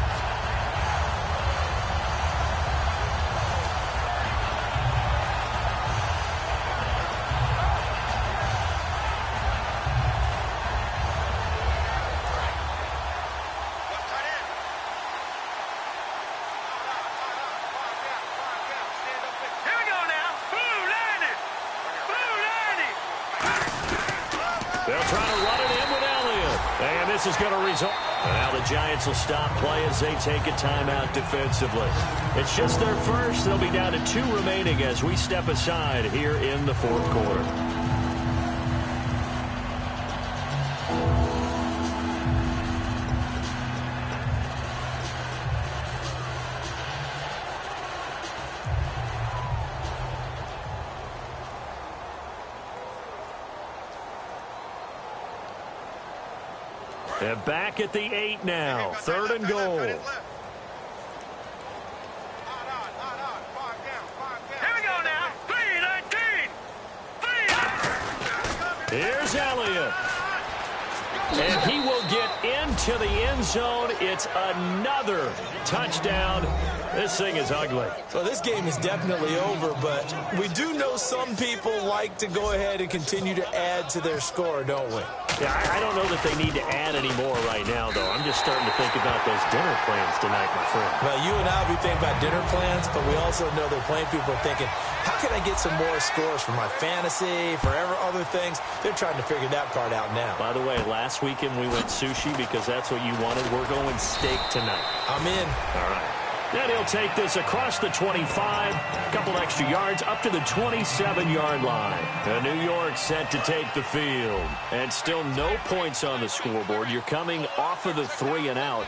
this is going to result. And now the Giants will stop play as they take a timeout defensively. It's just their first. They'll be down to 2 remaining as we step aside here in the fourth quarter. They're back at the 8 now. 3rd and goal. Here we go now. 3-19. Here's Elliott. And he will get into the end zone. It's another touchdown. This thing is ugly. So this game is definitely over, but we do know some people like to go ahead and continue to add to their score, don't we? Yeah, I don't know that they need to add any more right now, though. I'm just starting to think about those dinner plans tonight, my friend. Well, you and I will be thinking about dinner plans, but we also know that plenty of people are thinking, how can I get some more scores for my fantasy, for other things? They're trying to figure that part out now. By the way, last weekend we went sushi because that's what you wanted. We're going steak tonight. I'm in. All right. Then he'll take this across the 25, a couple extra yards, up to the 27-yard line. And New York set to take the field. And still no points on the scoreboard. You're coming off of the 3 and out.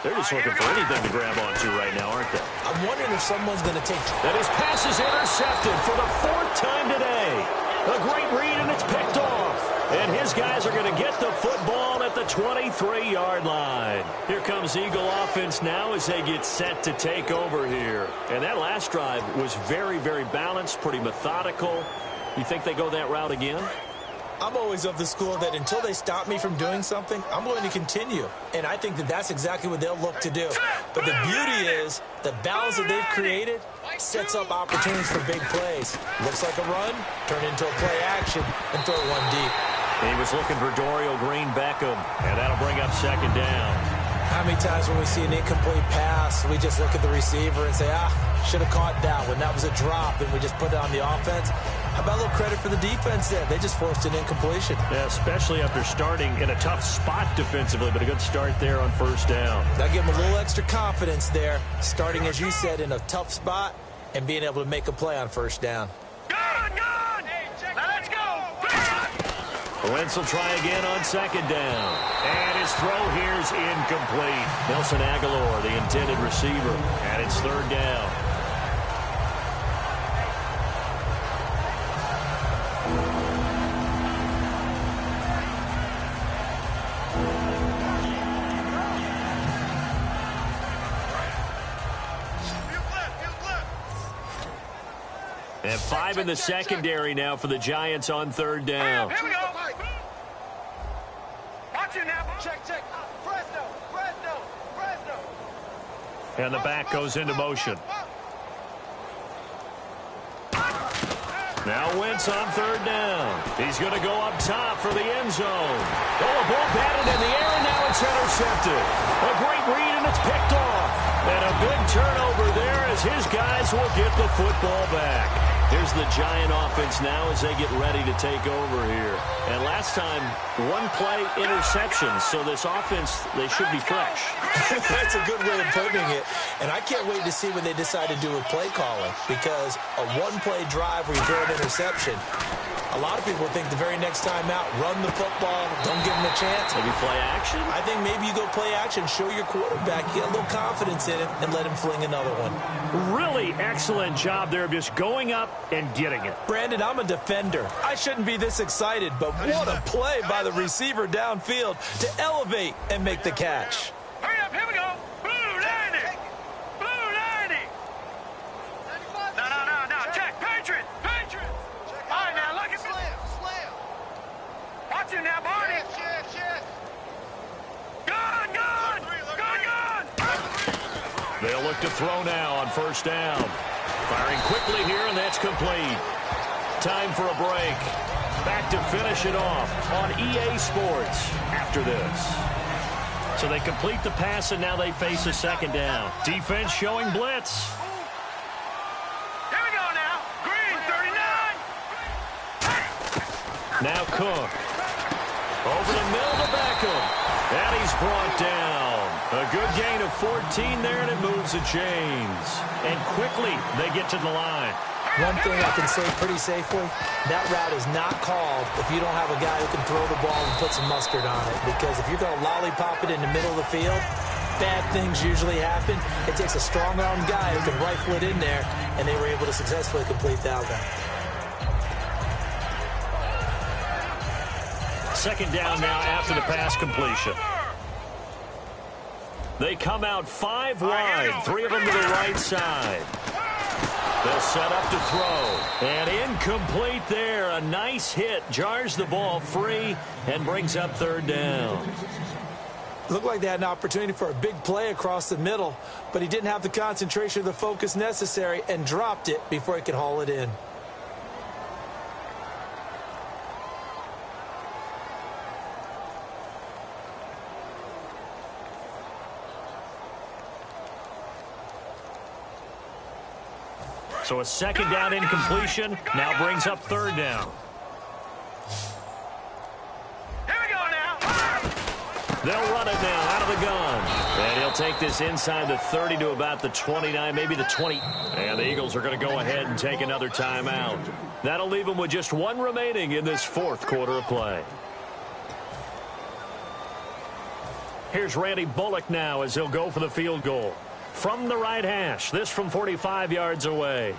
They're just looking for anything to grab onto right now, aren't they? I'm wondering if someone's going to take... And his pass is intercepted for the 4th time today. A great read, and it's picked off. And his guys are going to get the football at the 23-yard line. Here comes Eagle offense now as they get set to take over here. And that last drive was very, very balanced, pretty methodical. You think they go that route again? I'm always of the school that until they stop me from doing something, I'm going to continue. And I think that that's exactly what they'll look to do. But the beauty is the balance that they've created sets up opportunities for big plays. Looks like a run, turn into a play action, and throw one deep. He was looking for Dorial Green-Beckham, and that'll bring up 2nd down. How many times when we see an incomplete pass, we just look at the receiver and say, should have caught that one. That was a drop, and we just put it on the offense. How about a little credit for the defense there? They just forced an incompletion. Yeah, especially after starting in a tough spot defensively, but a good start there on 1st down. That gave them a little extra confidence there, starting, as you said, in a tough spot and being able to make a play on 1st down. Gone! Now let's go! Wentz will try again on 2nd down. And his throw here's incomplete. Nelson Aguilar, the intended receiver, and it's 3rd down. And 5 in the secondary now for the Giants on 3rd down. Here we go. Watch it now. Check. Fresno. And the back goes into motion. Now Wentz on 3rd down. He's going to go up top for the end zone. Oh, a ball batted in the air, and now it's intercepted. A great read, and it's picked off. And a big turnover there as his guys will get the football back. Here's the Giant offense now as they get ready to take over here. And last time, 1-play interception, so this offense, they should be fresh. That's a good way of putting it. And I can't wait to see what they decide to do with play calling, because a 1-play drive where you throw an interception, a lot of people think the very next time out, run the football, don't give them a chance. Maybe play action? I think maybe you go play action, show your quarterback, get a little confidence in him, and let him fling another one. Really excellent job there of just going up and getting it. Brandon, I'm a defender. I shouldn't be this excited, but what a play by the receiver downfield to elevate and make the catch. Hurry up, here we go. Blue 90. No. Check. Patriots. All right, now look at Slam. Watch him now, Barney. Gone. They'll look to throw now on 1st down. Firing quickly here, and that's complete. Time for a break. Back to finish it off on EA Sports after this. So they complete the pass, and now they face a 2nd down. Defense showing blitz. Here we go now. Green, 39. Now Cook. Over the middle to Beckham. brought down. A good gain of 14 there, and it moves the chains. And quickly, they get to the line. One thing I can say pretty safely, that route is not called if you don't have a guy who can throw the ball and put some mustard on it. Because if you're going to lollipop it in the middle of the field, bad things usually happen. It takes a strong-armed guy who can rifle it in there, and they were able to successfully complete that one. Second down now after the pass completion. They come out 5 wide, 3 of them to the right side. They'll set up to throw. And incomplete there. A nice hit. Jars the ball free and brings up third down. Looked like they had an opportunity for a big play across the middle, but he didn't have the concentration or the focus necessary and dropped it before he could haul it in. So a second down incompletion now brings up third down. Here we go now. They'll run it now out of the gun. And he'll take this inside the 30 to about the 29, maybe the 20. And the Eagles are going to go ahead and take another timeout. That'll leave them with just 1 remaining in this fourth quarter of play. Here's Randy Bullock now as he'll go for the field goal. From the right hash, this from 45 yards away.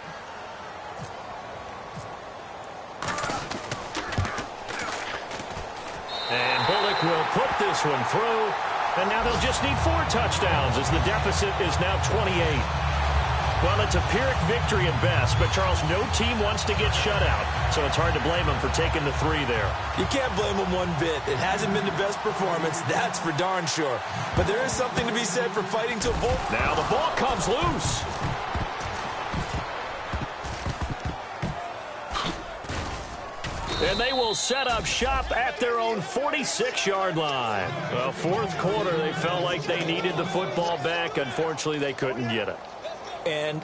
And Bullock will put this one through. And now they'll just need 4 touchdowns as the deficit is now 28. Well, it's a Pyrrhic victory at best, but Charles, no team wants to get shut out, so it's hard to blame them for taking the 3 there. You can't blame them one bit. It hasn't been the best performance, that's for darn sure. But there is something to be said for fighting till ball. Now the ball comes loose. And they will set up shop at their own 46-yard line. Well, fourth quarter, they felt like they needed the football back. Unfortunately, they couldn't get it. And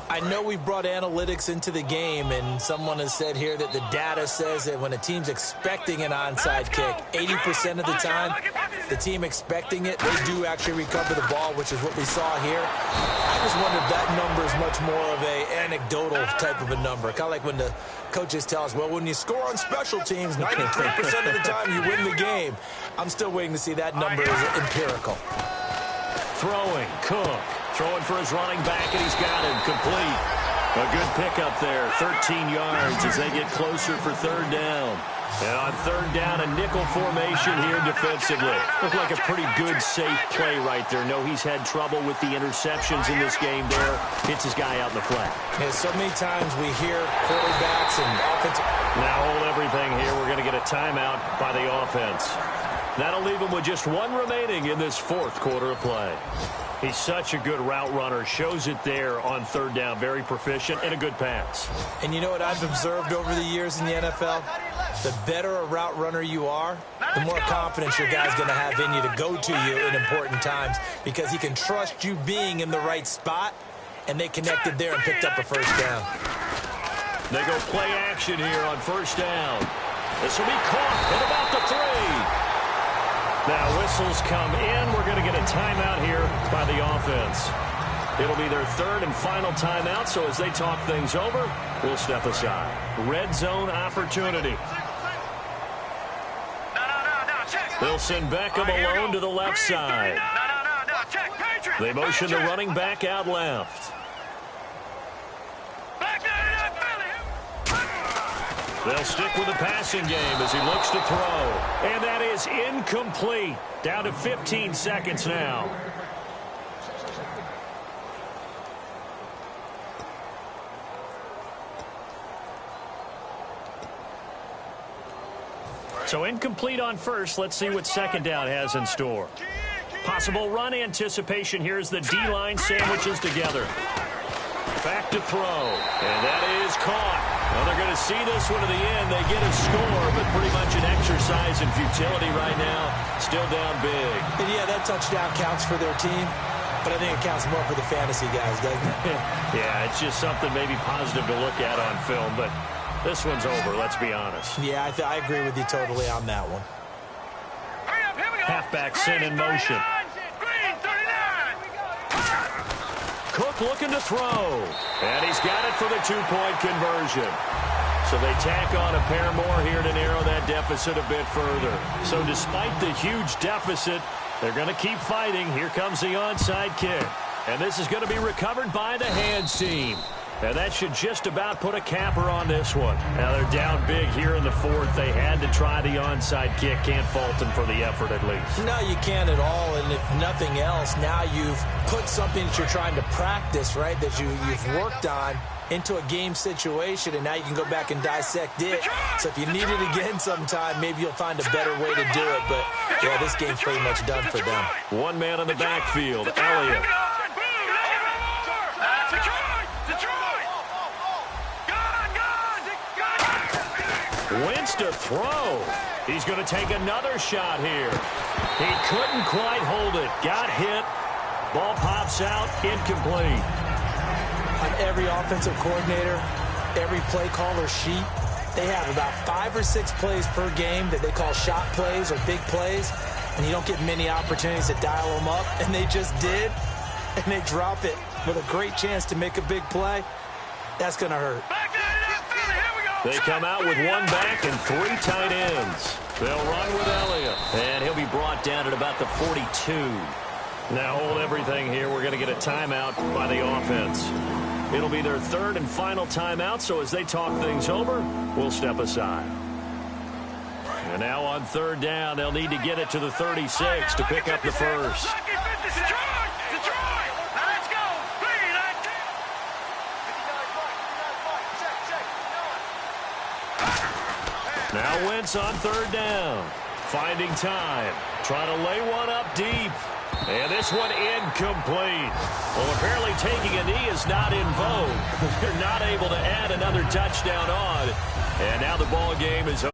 I know we've brought analytics into the game, and someone has said here that the data says that when a team's expecting an onside kick, 80% of the time, the team expecting it, they do actually recover the ball, which is what we saw here. I just wonder if that number is much more of an anecdotal type of a number. Kind of like when the coaches tell us, well, when you score on special teams, 93% of the time you win the game. I'm still waiting to see that number is empirical. Throwing, Cook. Throwing for his running back, and he's got him complete. A good pickup there, 13 yards as they get closer for third down. And on third down, a nickel formation here defensively. Looked like a pretty good, safe play right there. No, he's had trouble with the interceptions in this game there. Hits his guy out in the flat. Yeah, so many times we hear quarterbacks and offensive. Now hold everything here. We're going to get a timeout by the offense. That'll leave them with just 1 remaining in this fourth quarter of play. He's such a good route runner. Shows it there on third down. Very proficient and a good pass. And you know what I've observed over the years in the NFL? The better a route runner you are, the more confidence your guy's going to have in you to go to you in important times because he can trust you being in the right spot, and they connected there and picked up a first down. They go play action here on first down. This will be caught at about the 3. Now whistles come in. We're going to get a timeout here by the offense. It'll be their third and final timeout, so as they talk things over, we'll step aside. Red zone opportunity. They'll send Beckham alone to the left side. They motion the running back out left. They'll stick with the passing game as he looks to throw. And that is incomplete. Down to 15 seconds now. So incomplete on first. Let's see what second down has in store. Possible run anticipation here as the D-line sandwiches together. Back to throw. And that is caught. Well, they're going to see this one to the end. They get a score, but pretty much an exercise in futility right now. Still down big. And yeah, that touchdown counts for their team, but I think it counts more for the fantasy guys, doesn't it? Yeah, it's just something maybe positive to look at on film, but this one's over, let's be honest. Yeah, I agree with you totally on that one. halfback sent in motion. Green, 39. Cook looking to throw. And he's got it for the two-point conversion. So they tack on a pair more here to narrow that deficit a bit further. So despite the huge deficit, they're going to keep fighting. Here comes the onside kick. And this is going to be recovered by the hands team. And that should just about put a capper on this one. Now they're down big here in the fourth. They had to try the onside kick. Can't fault them for the effort at least. No, you can't at all. And if nothing else, now you've put something that you're trying to practice, right, that you've worked on into a game situation, and now you can go back and dissect it. So if you need it again sometime, maybe you'll find a better way to do it. But, yeah, this game's pretty much done for them. One man in the backfield, Elliott. Wins to throw. He's going to take another shot here. He couldn't quite hold it. Got hit. Ball pops out. Incomplete. On every offensive coordinator, every play caller sheet, they have about 5 or 6 plays per game that they call shot plays or big plays, and you don't get many opportunities to dial them up, and they just did, and they drop it with a great chance to make a big play. That's going to hurt. They come out with one back and 3 tight ends. They'll run with Elliott, and he'll be brought down at about the 42. Now hold everything here. We're going to get a timeout by the offense. It'll be their third and final timeout, so as they talk things over, we'll step aside. And now on third down, they'll need to get it to the 36 to pick up the first. Now Wentz on third down. Finding time. Trying to lay one up deep. And this one incomplete. Well, apparently taking a knee is not in vogue. They're not able to add another touchdown on. And now the ball game is over.